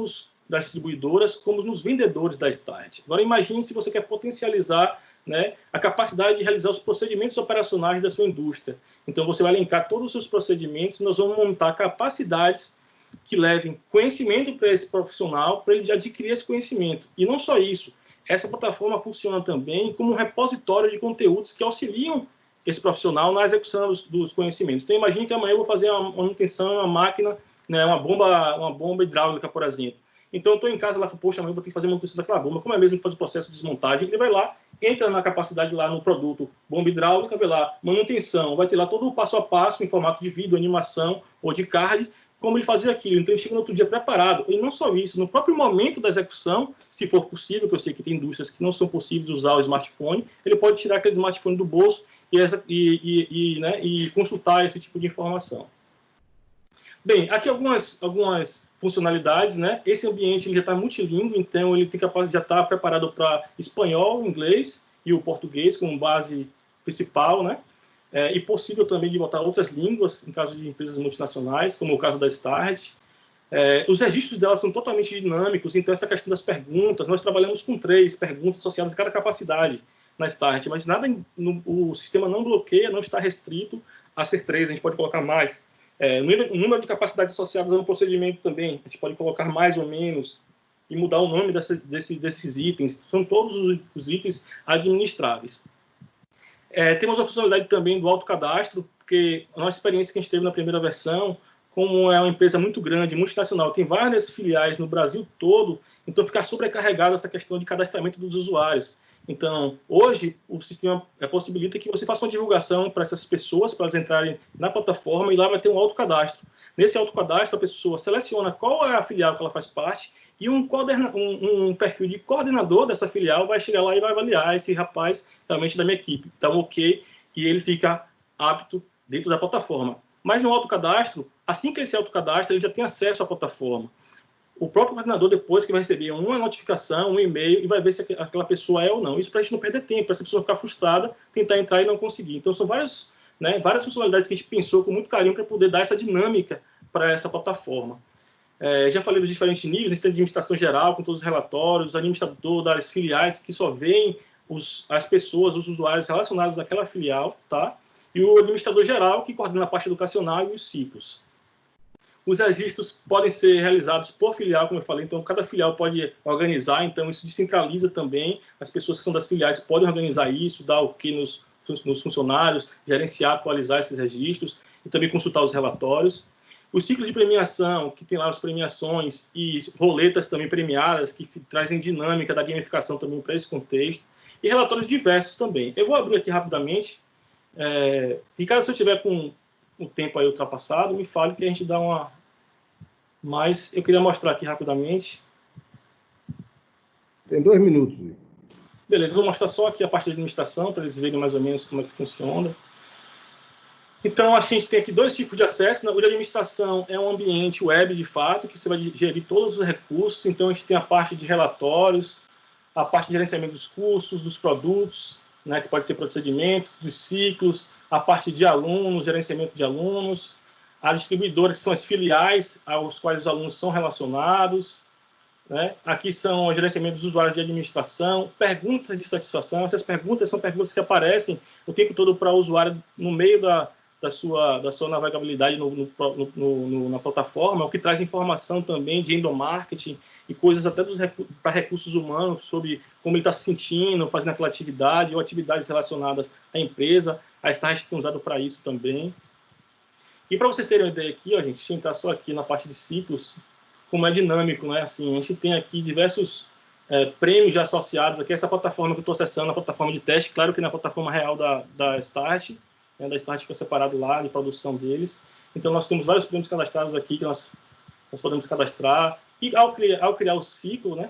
[SPEAKER 2] das distribuidoras como nos vendedores da Start. Agora, imagine se você quer potencializar, né, a capacidade de realizar os procedimentos operacionais da sua indústria. Então, você vai elencar todos os seus procedimentos e nós vamos montar capacidades que levem conhecimento para esse profissional, para ele adquirir esse conhecimento. E não só isso, essa plataforma funciona também como um repositório de conteúdos que auxiliam esse profissional na execução dos conhecimentos. Então, imagine que amanhã eu vou fazer uma manutenção, uma máquina, né, uma bomba hidráulica, por exemplo. Então, eu estou em casa, lá, poxa, amanhã eu vou ter que fazer manutenção daquela bomba. Como é mesmo que faz o processo de desmontagem? Ele vai lá, entra na capacidade lá no produto bomba hidráulica, vê lá, manutenção, vai ter lá todo o passo a passo em formato de vídeo, animação ou de card, como ele fazia aquilo. Então, ele chega no outro dia preparado. E não só isso, no próprio momento da execução, se for possível, que eu sei que tem indústrias que não são possíveis usar o smartphone, ele pode tirar aquele smartphone do bolso e consultar esse tipo de informação. Bem, aqui algumas funcionalidades, né? Esse ambiente ele já está multilingüe, então ele já está preparado para espanhol, inglês e o português como base principal, né? E possível também de botar outras línguas, em caso de empresas multinacionais, como o caso da Start. Os registros delas são totalmente dinâmicos, então essa questão das perguntas, nós trabalhamos com 3 perguntas associadas a cada capacidade na Start, mas o sistema não bloqueia, não está restrito a ser 3, a gente pode colocar mais. O número de capacidades associadas ao procedimento também, a gente pode colocar mais ou menos e mudar o nome desses itens, são todos os itens administráveis. Temos a funcionalidade também do autocadastro, porque a nossa experiência que a gente teve na primeira versão, como é uma empresa muito grande, multinacional, tem várias filiais no Brasil todo, então fica sobrecarregada essa questão de cadastramento dos usuários. Então, hoje, o sistema possibilita que você faça uma divulgação para essas pessoas, para elas entrarem na plataforma, e lá vai ter um autocadastro. Nesse autocadastro, a pessoa seleciona qual é a filial que ela faz parte, e um perfil de coordenador dessa filial vai chegar lá e vai avaliar esse rapaz realmente da minha equipe. Então, ok, e ele fica apto dentro da plataforma. Mas no autocadastro, assim que ele se autocadastra, ele já tem acesso à plataforma. O próprio coordenador, depois que vai receber uma notificação, um e-mail, e vai ver se aquela pessoa é ou não. Isso para a gente não perder tempo, para essa pessoa ficar frustrada, tentar entrar e não conseguir. Então, são várias funcionalidades que a gente pensou com muito carinho para poder dar essa dinâmica para essa plataforma. Já falei dos diferentes níveis, a gente tem a administração geral, com todos os relatórios, o administrador das filiais, que só veem as pessoas, os usuários relacionados àquela filial, tá? E o administrador geral, que coordena a parte educacional e os ciclos. Os registros podem ser realizados por filial, como eu falei, então cada filial pode organizar, então isso descentraliza também, as pessoas que são das filiais podem organizar isso, dar o que nos funcionários, gerenciar, atualizar esses registros e também consultar os relatórios. Os ciclos de premiação, que tem lá as premiações e roletas também premiadas, que trazem dinâmica da gamificação também para esse contexto, e relatórios diversos também. Eu vou abrir aqui rapidamente. Ricardo, se eu tiver com o tempo aí ultrapassado, me fale que a gente dá uma... Mas eu queria mostrar aqui rapidamente.
[SPEAKER 1] Tem 2 minutos.
[SPEAKER 2] Beleza, vou mostrar só aqui a parte de administração, para eles verem mais ou menos como é que funciona. Então, a gente tem aqui 2 tipos de acesso. O de administração é um ambiente web, de fato, que você vai gerir todos os recursos. Então, a gente tem a parte de relatórios, a parte de gerenciamento dos custos, dos produtos, né, que pode ter procedimento, dos ciclos, a parte de alunos, gerenciamento de alunos, a distribuidora, que são as filiais aos quais os alunos são relacionados, né? Aqui são o gerenciamento dos usuários de administração, perguntas de satisfação. Essas perguntas são perguntas que aparecem o tempo todo para o usuário no meio da sua navegabilidade na plataforma, o que traz informação também de endomarketing e coisas até para recursos humanos, sobre como ele está se sentindo, fazendo aquela atividade, ou atividades relacionadas à empresa. A Start tem usado para isso também. E para vocês terem uma ideia aqui, ó, gente, deixa eu entrar só aqui na parte de ciclos, como é dinâmico, né? Assim, a gente tem aqui diversos prêmios já associados aqui. Essa plataforma que eu estou acessando, a plataforma de teste, claro que na plataforma real da Start, né, da Start fica separado lá, de produção deles. Então, nós temos vários prêmios cadastrados aqui que nós podemos cadastrar. E ao criar o ciclo, né,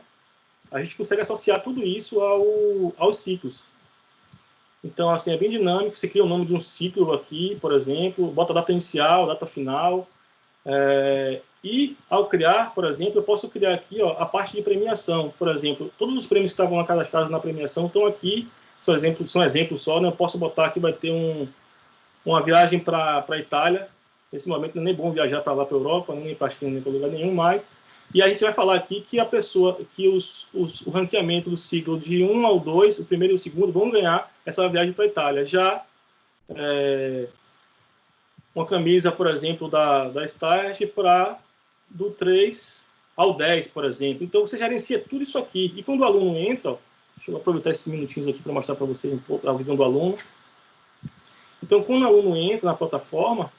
[SPEAKER 2] a gente consegue associar tudo isso aos ciclos. Então, assim, é bem dinâmico. Você cria o nome de um ciclo aqui, por exemplo, bota a data inicial, data final. E, ao criar, por exemplo, eu posso criar aqui, ó, a parte de premiação. Por exemplo, todos os prêmios que estavam cadastrados na premiação estão aqui. São exemplos só, né? Eu posso botar que vai ter uma viagem para a Itália. Nesse momento não é nem bom viajar para lá, para a Europa, nem para a China, nem para lugar nenhum mais. E a gente vai falar aqui que a pessoa, que o ranqueamento do ciclo de 1 ao 2, o primeiro e o segundo, vão ganhar essa viagem para a Itália. Já uma camisa, por exemplo, da Start do 3 ao 10, por exemplo. Então, você gerencia tudo isso aqui. E quando o aluno entra, deixa eu aproveitar esses minutinhos aqui para mostrar para vocês um pouco a visão do aluno. Então, quando o aluno entra na plataforma,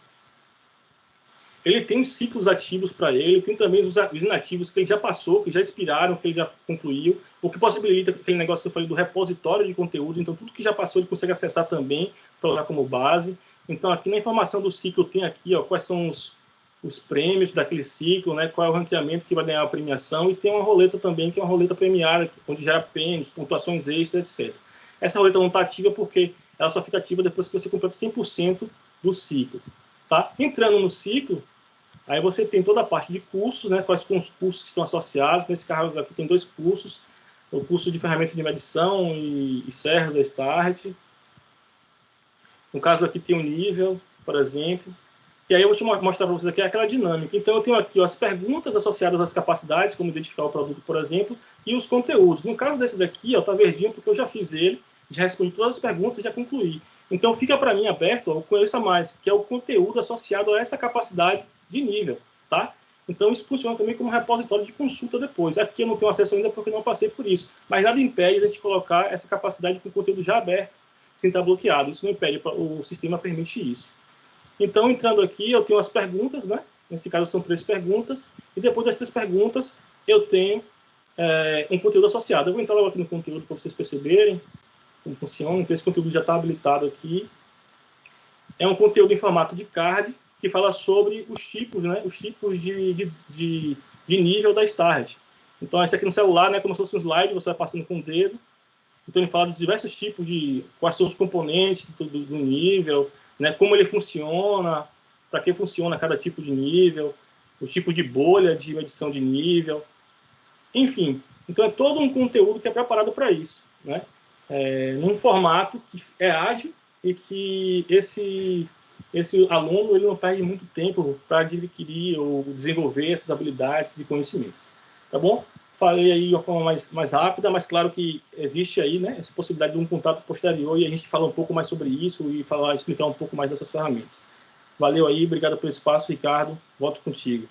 [SPEAKER 2] ele tem os ciclos ativos para ele, tem também os inativos que ele já passou, que já expiraram, que ele já concluiu, o que possibilita aquele negócio que eu falei do repositório de conteúdo. Então, tudo que já passou ele consegue acessar também para usar como base. Então, aqui na informação do ciclo tem aqui, ó, quais são os prêmios daquele ciclo, né, qual é o ranqueamento que vai ganhar a premiação, e tem uma roleta também, que é uma roleta premiada, onde gera prêmios, pontuações extras, etc. Essa roleta não está ativa porque ela só fica ativa depois que você completa 100% do ciclo. Tá? Entrando no ciclo, aí você tem toda a parte de cursos, né, quais são os cursos que estão associados. Nesse caso aqui tem 2 cursos, o curso de ferramentas de medição e serras da Start. No caso aqui tem um nível, por exemplo. E aí eu vou te mostrar para vocês aqui aquela dinâmica. Então eu tenho aqui, ó, as perguntas associadas às capacidades, como identificar o produto, por exemplo, e os conteúdos. No caso desse daqui, ó, tá verdinho porque eu já fiz ele, já respondi todas as perguntas e já concluí. Então fica para mim aberto, ó, o Conheça Mais, que é o conteúdo associado a essa capacidade de nível, tá? Então isso funciona também como repositório de consulta depois. Aqui eu não tenho acesso ainda porque não passei por isso, mas nada impede de a gente colocar essa capacidade com conteúdo já aberto, sem estar bloqueado. Isso não impede, o sistema permite isso. Então, entrando aqui, eu tenho as perguntas, né? Nesse caso são 3 perguntas, e depois das 3 perguntas eu tenho um conteúdo associado. Eu vou entrar logo aqui no conteúdo para vocês perceberem como funciona. Então, esse conteúdo já está habilitado aqui. É um conteúdo em formato de card, que fala sobre os tipos, né? Os tipos de nível da Start. Então, esse aqui no celular, né? Como se fosse um slide, você vai passando com o dedo. Então, ele fala de diversos tipos de... Quais são os componentes do nível, né? Como ele funciona, para que funciona cada tipo de nível, o tipo de bolha de medição de nível. Enfim, então é todo um conteúdo que é preparado para isso, né? Num formato que é ágil e que esse aluno ele não perde muito tempo para adquirir ou desenvolver essas habilidades e conhecimentos. Tá bom? Falei aí de uma forma mais rápida, mas claro que existe aí, né, essa possibilidade de um contato posterior e a gente fala um pouco mais sobre isso e explicar um pouco mais dessas ferramentas. Valeu aí, obrigado pelo espaço, Ricardo. Volto contigo.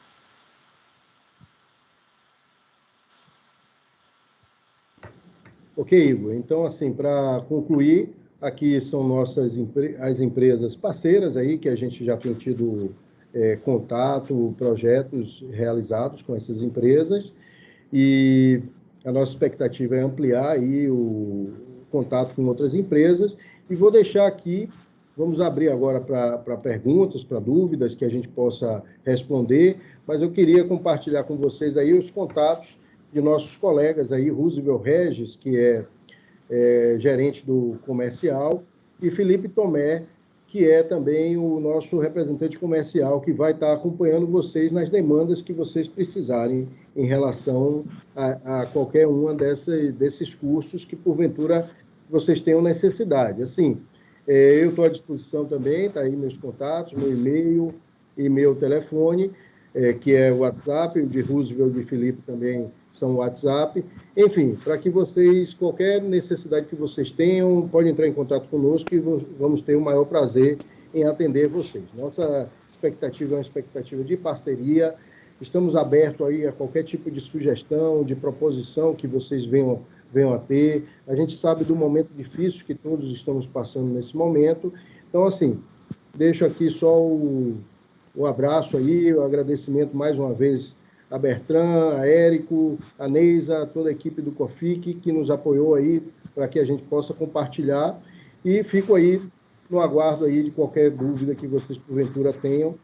[SPEAKER 1] Ok, Igor. Então, assim, para concluir, aqui são as empresas parceiras aí, que a gente já tem tido contato, projetos realizados com essas empresas, e a nossa expectativa é ampliar aí o contato com outras empresas, e vou deixar aqui, vamos abrir agora para perguntas, para dúvidas que a gente possa responder, mas eu queria compartilhar com vocês aí os contatos de nossos colegas aí, Roosevelt Regis, que é gerente do comercial, e Felipe Tomé, que é também o nosso representante comercial, que vai estar acompanhando vocês nas demandas que vocês precisarem em relação a qualquer uma desses cursos que, porventura, vocês tenham necessidade. Assim, eu estou à disposição também, está aí meus contatos, meu e-mail e meu telefone, que é o WhatsApp, o de Roosevelt e de Felipe também são o WhatsApp. Enfim, para que vocês, qualquer necessidade que vocês tenham, podem entrar em contato conosco e vamos ter o maior prazer em atender vocês. Nossa expectativa é uma expectativa de parceria. Estamos abertos aí a qualquer tipo de sugestão, de proposição que vocês venham a ter. A gente sabe do momento difícil que todos estamos passando nesse momento. Então, assim, deixo aqui só o abraço aí, o agradecimento mais uma vez a Bertrand, a Érico, a Neisa, toda a equipe do COFIC que nos apoiou aí para que a gente possa compartilhar, e fico aí no aguardo aí de qualquer dúvida que vocês porventura tenham.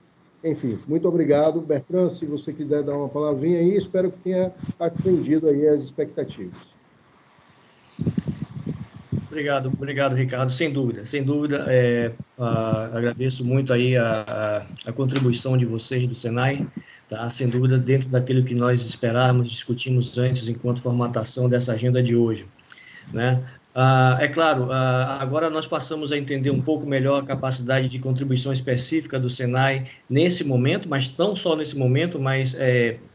[SPEAKER 1] Enfim, muito obrigado. Bertrand, se você quiser dar uma palavrinha aí, espero que tenha atendido aí as expectativas.
[SPEAKER 3] Obrigado, Ricardo. Sem dúvida, agradeço muito aí a contribuição de vocês do Senai, tá? Sem dúvida, dentro daquilo que nós esperávamos, discutimos antes, enquanto formatação dessa agenda de hoje, né? É claro, agora nós passamos a entender um pouco melhor a capacidade de contribuição específica do Senai nesse momento, mas não só nesse momento, mas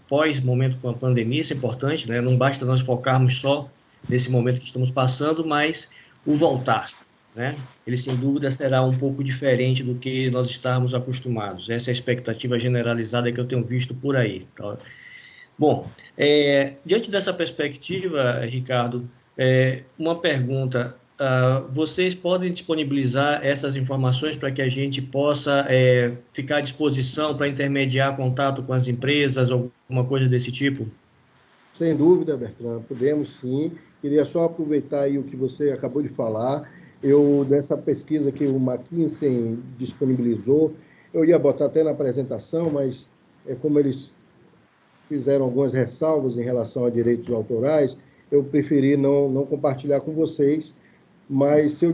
[SPEAKER 3] pós-momento com a pandemia, isso é importante, né? Não basta nós focarmos só nesse momento que estamos passando, mas o voltar, né? Ele, sem dúvida, será um pouco diferente do que nós estávamos acostumados. Essa é a expectativa generalizada que eu tenho visto por aí, tá? Bom, diante dessa perspectiva, Ricardo, uma pergunta: vocês podem disponibilizar essas informações para que a gente possa ficar à disposição para intermediar contato com as empresas, alguma coisa desse tipo?
[SPEAKER 1] Sem dúvida, Bertrand, podemos sim. Queria só aproveitar aí o que você acabou de falar. Dessa pesquisa que o McKinsey disponibilizou, eu ia botar até na apresentação, mas como eles fizeram algumas ressalvas em relação a direitos autorais, eu preferi não compartilhar com vocês, mas se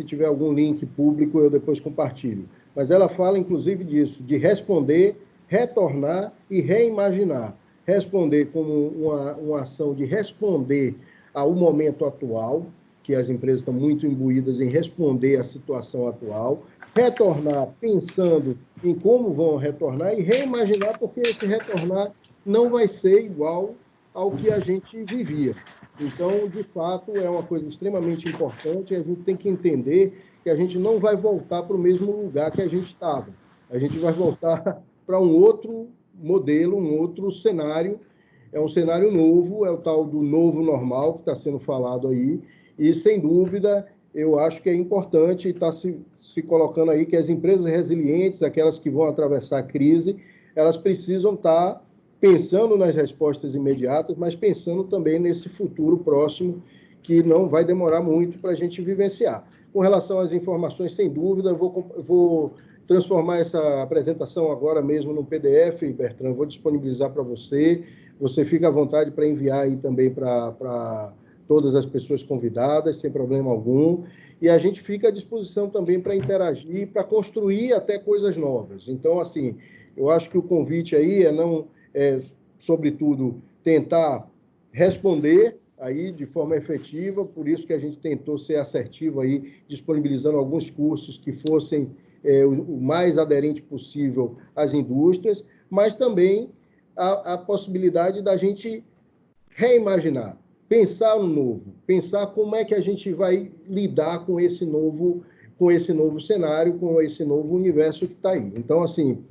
[SPEAKER 1] tiver algum link público, eu depois compartilho. Mas ela fala, inclusive, disso, de responder, retornar e reimaginar. Responder como uma ação de responder ao momento atual, que as empresas estão muito imbuídas em responder à situação atual, retornar pensando em como vão retornar e reimaginar, porque esse retornar não vai ser igual ao que a gente vivia. Então, de fato, é uma coisa extremamente importante, e a gente tem que entender que a gente não vai voltar para o mesmo lugar que a gente estava. A gente vai voltar para um outro modelo, um outro cenário. É um cenário novo, é o tal do novo normal que está sendo falado aí, e, sem dúvida, eu acho que é importante estar se colocando aí que as empresas resilientes, aquelas que vão atravessar a crise, elas precisam estar pensando nas respostas imediatas, mas pensando também nesse futuro próximo, que não vai demorar muito para a gente vivenciar. Com relação às informações, sem dúvida, eu vou transformar essa apresentação agora mesmo no PDF, Bertrand, vou disponibilizar para você. Você fica à vontade para enviar aí também para todas as pessoas convidadas, sem problema algum. E a gente fica à disposição também para interagir, para construir até coisas novas. Então, assim, eu acho que o convite aí sobretudo, tentar responder aí de forma efetiva, por isso que a gente tentou ser assertivo aí, disponibilizando alguns cursos que fossem o mais aderente possível às indústrias, mas também a possibilidade da gente reimaginar, pensar no novo, pensar como é que a gente vai lidar com esse novo com esse novo cenário, com esse novo universo que está aí. Então, assim,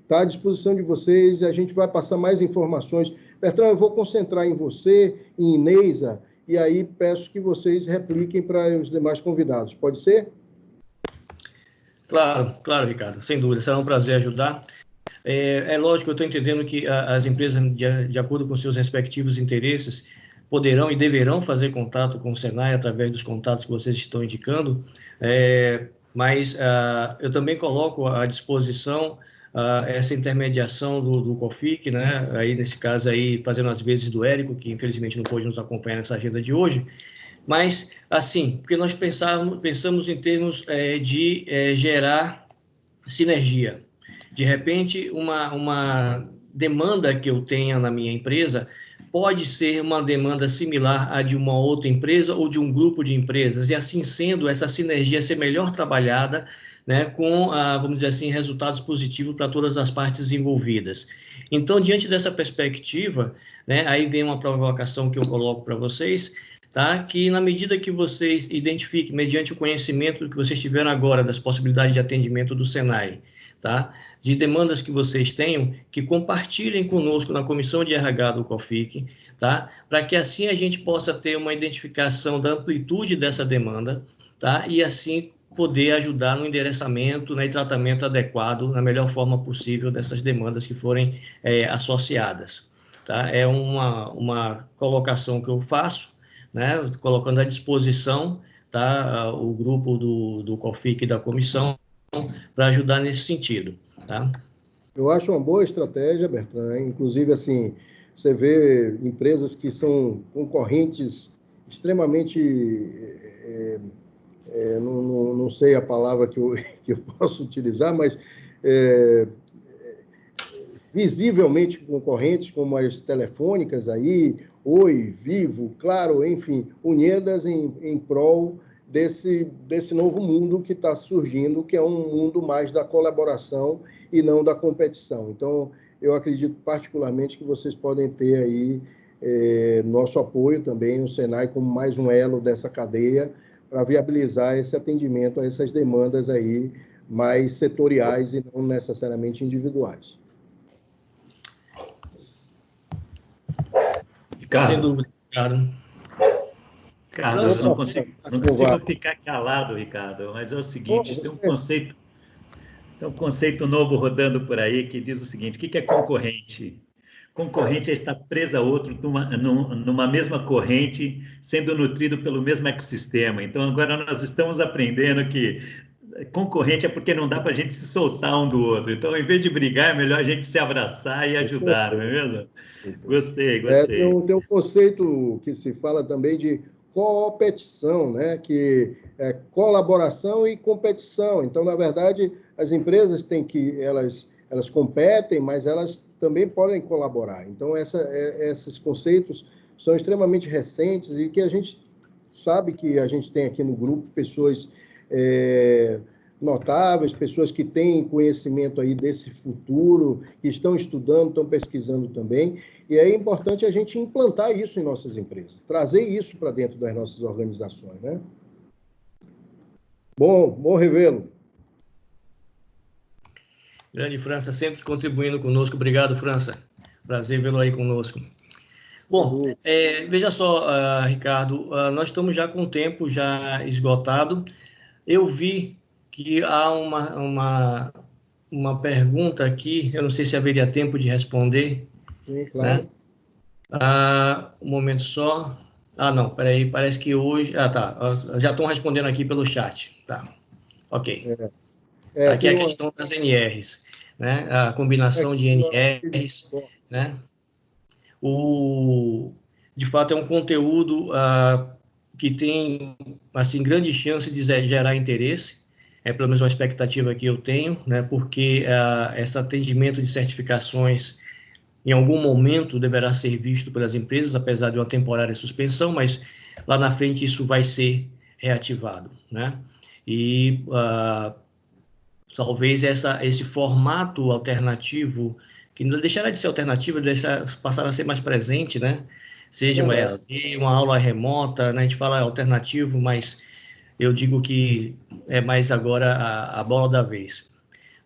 [SPEAKER 1] está à disposição de vocês, a gente vai passar mais informações. Bertrand, eu vou concentrar em você, em Inêsa, e aí peço que vocês repliquem para os demais convidados. Pode ser?
[SPEAKER 3] Claro, Ricardo, sem dúvida, será um prazer ajudar. É lógico, eu estou entendendo que as empresas, de acordo com seus respectivos interesses, poderão e deverão fazer contato com o Senai através dos contatos que vocês estão indicando, mas eu também coloco à disposição essa intermediação do COFIC, né? Aí, nesse caso, aí, fazendo as vezes do Érico, que infelizmente não pôde nos acompanhar nessa agenda de hoje, mas, assim, porque nós pensamos em termos de gerar sinergia. De repente, uma demanda que eu tenha na minha empresa pode ser uma demanda similar à de uma outra empresa ou de um grupo de empresas, e assim sendo, essa sinergia ser melhor trabalhada, né, com, vamos dizer assim, resultados positivos para todas as partes envolvidas. Então, diante dessa perspectiva, né, aí vem uma provocação que eu coloco para vocês, tá? Que na medida que vocês identifiquem, mediante o conhecimento que vocês tiveram agora das possibilidades de atendimento do Senai, tá? De demandas que vocês tenham, que compartilhem conosco na comissão de RH do COFIC, tá? Para que assim a gente possa ter uma identificação da amplitude dessa demanda, tá? E assim poder ajudar no endereçamento, né, e tratamento adequado, na melhor forma possível dessas demandas que forem associadas, tá? É uma colocação que eu faço, né, colocando à disposição, tá, o grupo do COFIC e da comissão para ajudar nesse sentido, tá?
[SPEAKER 1] Eu acho uma boa estratégia, Bertrand. Inclusive, assim, você vê empresas que são concorrentes extremamente, não sei a palavra que eu posso utilizar, mas visivelmente concorrentes, como as telefônicas aí, Oi, Vivo, Claro, enfim, unidas em prol desse novo mundo que está surgindo, que é um mundo mais da colaboração e não da competição. Então, eu acredito particularmente que vocês podem ter aí nosso apoio também, o Senai, como mais um elo dessa cadeia, para viabilizar esse atendimento a essas demandas aí mais setoriais e não necessariamente individuais.
[SPEAKER 3] Sem dúvida, Ricardo.
[SPEAKER 4] Ricardo, eu não consigo ficar calado, Ricardo, mas é o seguinte, tem um conceito novo rodando por aí que diz o seguinte: o que é concorrente? Concorrente é estar preso a outro numa mesma corrente, sendo nutrido pelo mesmo ecossistema. Então, agora nós estamos aprendendo que concorrente é porque não dá para a gente se soltar um do outro. Então, em vez de brigar, é melhor a gente se abraçar e ajudar, não é mesmo? Gostei.
[SPEAKER 1] Tem um conceito que se fala também de competição, né? Que é colaboração e competição. Então, na verdade, as empresas têm que elas competem, mas elas também podem colaborar. Então, esses conceitos são extremamente recentes e que a gente sabe que a gente tem aqui no grupo pessoas notáveis, pessoas que têm conhecimento aí desse futuro, que estão estudando, estão pesquisando também, e é importante a gente implantar isso em nossas empresas, trazer isso para dentro das nossas organizações, né? Bom revê-lo.
[SPEAKER 3] Grande França, sempre contribuindo conosco. Obrigado, França. Prazer vê-lo aí conosco. Bom, veja só, Ricardo, nós estamos já com o tempo já esgotado. Eu vi que há uma pergunta aqui, eu não sei se haveria tempo de responder.
[SPEAKER 1] Sim, claro.
[SPEAKER 3] Né? Um momento só. Não, peraí, parece que hoje... tá, já estão respondendo aqui pelo chat. Tá, ok. Aqui é a questão das NRs, né? A combinação de NRs, né? De fato, é um conteúdo que tem, assim, grande chance de gerar interesse, pelo menos uma expectativa que eu tenho, né? Porque esse atendimento de certificações, em algum momento, deverá ser visto pelas empresas, apesar de uma temporária suspensão, mas lá na frente isso vai ser reativado, né? E talvez esse formato alternativo, que não deixará de ser alternativo, passar a ser mais presente, né? Seja uma EAD, uma aula remota, né? A gente fala alternativo, mas eu digo que é mais agora a bola da vez,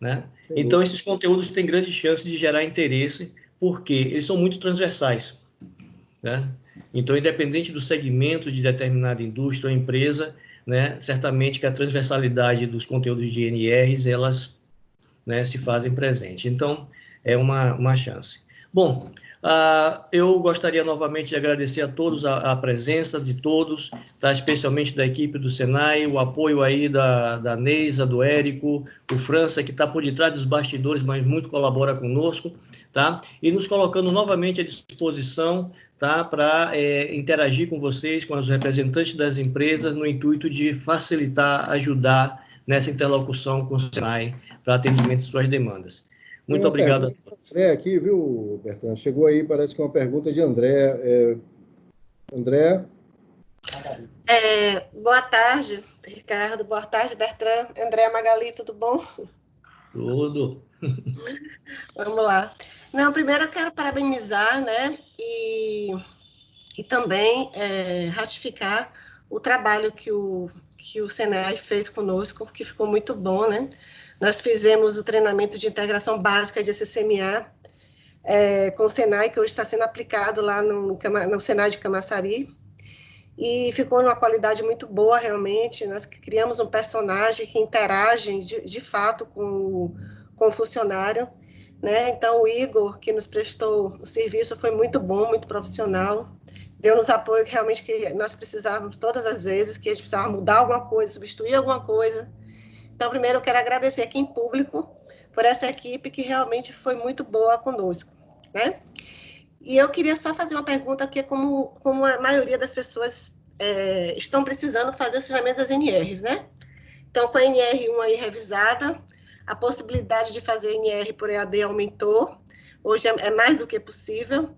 [SPEAKER 3] né? Então, esses conteúdos têm grande chance de gerar interesse, porque eles são muito transversais, né? Então, independente do segmento de determinada indústria ou empresa, né, certamente que a transversalidade dos conteúdos de NRs, elas, né, se fazem presente. Então, é uma chance. Bom, eu gostaria novamente de agradecer a todos a presença de todos, tá? Especialmente da equipe do Senai, o apoio aí da Neisa, do Érico, o França, que está por detrás dos bastidores, mas muito colabora conosco, tá? E nos colocando novamente à disposição, tá? Para interagir com vocês, com os representantes das empresas, no intuito de facilitar, ajudar nessa interlocução com o Senai para atendimento de suas demandas. Muito obrigado a todos.
[SPEAKER 1] André aqui, viu, Bertrand? Chegou aí, parece que é uma pergunta de André. André?
[SPEAKER 5] Boa tarde, Ricardo. Boa tarde, Bertrand. André, Magali, tudo bom?
[SPEAKER 3] Tudo.
[SPEAKER 5] Vamos lá. Não, primeiro eu quero parabenizar, né, e também ratificar o trabalho que o Senai fez conosco, que ficou muito bom, né? Nós fizemos o treinamento de integração básica de SCMA com o Senai, que hoje está sendo aplicado lá no Senai de Camaçari, e ficou numa qualidade muito boa, realmente. Nós criamos um personagem que interage, de fato, com o funcionário, né? Então, o Igor, que nos prestou o serviço, foi muito bom, muito profissional, deu-nos apoio realmente que nós precisávamos todas as vezes, que a gente precisava mudar alguma coisa, substituir alguma coisa. Então, primeiro, eu quero agradecer aqui em público por essa equipe que realmente foi muito boa conosco, né? E eu queria só fazer uma pergunta que é como a maioria das pessoas estão precisando fazer os treinamentos das NRs, né? Então, com a NR1 aí revisada, a possibilidade de fazer NR por EAD aumentou, hoje é mais do que possível.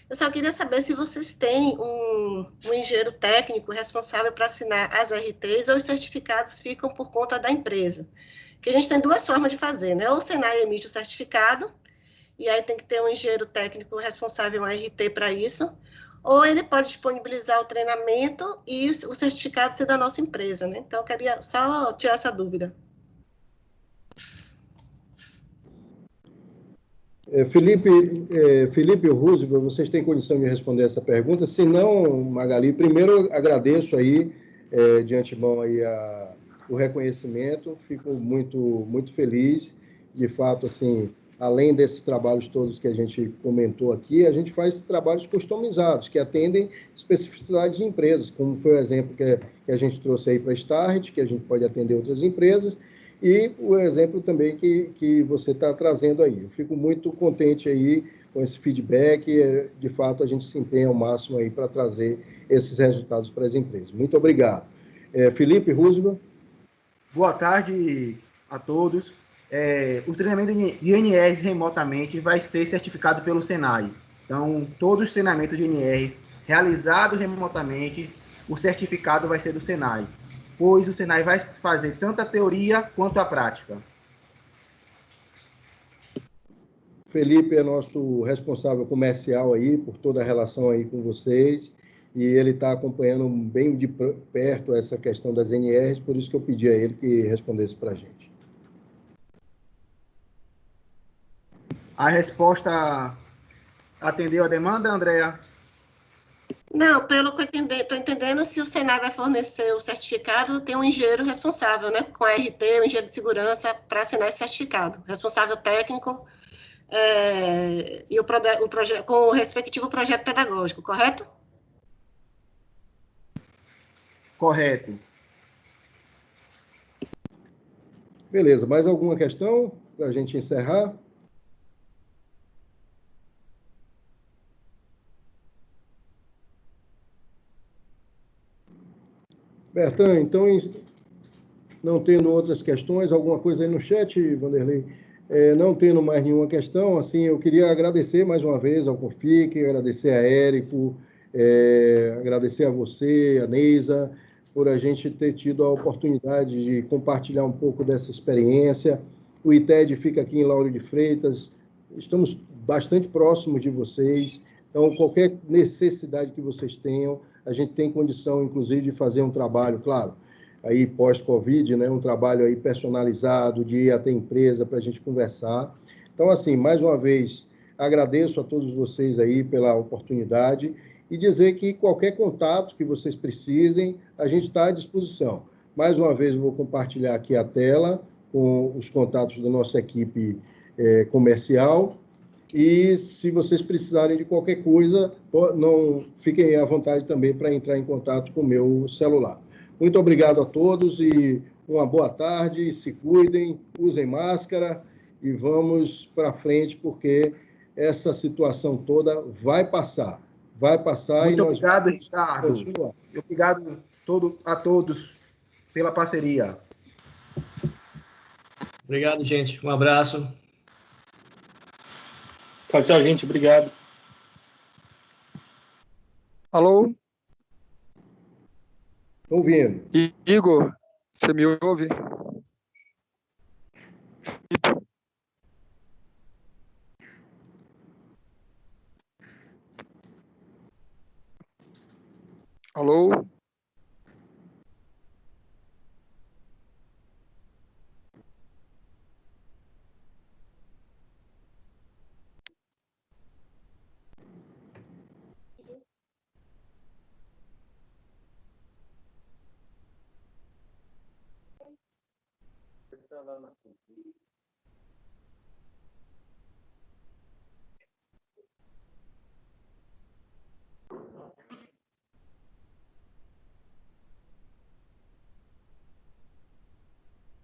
[SPEAKER 5] Eu só queria saber se vocês têm um engenheiro técnico responsável para assinar as RTs ou os certificados ficam por conta da empresa. Que a gente tem duas formas de fazer, né? Ou o Senai emite o certificado, e aí tem que ter um engenheiro técnico responsável, um RT para isso, ou ele pode disponibilizar o treinamento e o certificado ser da nossa empresa, né? Então, eu queria só tirar essa dúvida.
[SPEAKER 1] Felipe e Roosevelt, vocês têm condição de responder essa pergunta? Se não, Magali, primeiro agradeço aí, de antemão, aí o reconhecimento, fico muito, muito feliz. De fato, assim, além desses trabalhos todos que a gente comentou aqui, a gente faz trabalhos customizados, que atendem especificidades de empresas, como foi o exemplo que a gente trouxe aí para a Start, que a gente pode atender outras empresas, e o exemplo também que você está trazendo aí. Eu fico muito contente aí com esse feedback, de fato a gente se empenha ao máximo aí para trazer esses resultados para as empresas. Muito obrigado. Felipe Roosevelt.
[SPEAKER 6] Boa tarde a todos. O treinamento de NRs remotamente vai ser certificado pelo Senai. Então, todos os treinamentos de NRs realizados remotamente, o certificado vai ser do Senai, pois o Senai vai fazer tanto a teoria quanto a prática.
[SPEAKER 1] Felipe é nosso responsável comercial aí, por toda a relação aí com vocês, e ele está acompanhando bem de perto essa questão das NRs, por isso que eu pedi a ele que respondesse para a gente.
[SPEAKER 6] A resposta atendeu a demanda, Andréa?
[SPEAKER 5] Não, pelo que eu estou entendendo, se o Senai vai fornecer o certificado, tem um engenheiro responsável, né, com a RT, o engenheiro de segurança, para assinar esse certificado. Responsável técnico e com o respectivo projeto pedagógico, correto?
[SPEAKER 6] Correto.
[SPEAKER 1] Beleza, mais alguma questão para a gente encerrar? Bertrand, então, não tendo outras questões, alguma coisa aí no chat, Vanderlei? Não tendo mais nenhuma questão, assim, eu queria agradecer mais uma vez ao Confic, agradecer a Érico, agradecer a você, a Neisa, por a gente ter tido a oportunidade de compartilhar um pouco dessa experiência. O ITED fica aqui em Lauro de Freitas, estamos bastante próximos de vocês, então qualquer necessidade que vocês tenham, a gente tem condição, inclusive, de fazer um trabalho, claro, aí pós-Covid, né? Um trabalho aí personalizado, de ir até a empresa para a gente conversar. Então, assim, mais uma vez, agradeço a todos vocês aí pela oportunidade e dizer que qualquer contato que vocês precisem, a gente está à disposição. Mais uma vez, eu vou compartilhar aqui a tela com os contatos da nossa equipe comercial. E se vocês precisarem de qualquer coisa, não fiquem à vontade também para entrar em contato com o meu celular. Muito obrigado a todos e uma boa tarde. Se cuidem, usem máscara e vamos para frente, porque essa situação toda vai passar. Vai passar.
[SPEAKER 6] Muito
[SPEAKER 1] e nós
[SPEAKER 6] obrigado,
[SPEAKER 1] vamos
[SPEAKER 6] Ricardo.
[SPEAKER 1] continuar.
[SPEAKER 6] Obrigado a todos pela parceria.
[SPEAKER 3] Obrigado, gente. Um abraço.
[SPEAKER 2] Tchau, tchau, gente. Obrigado.
[SPEAKER 7] Alô?
[SPEAKER 1] Estou ouvindo.
[SPEAKER 7] Igor, você me ouve? Alô?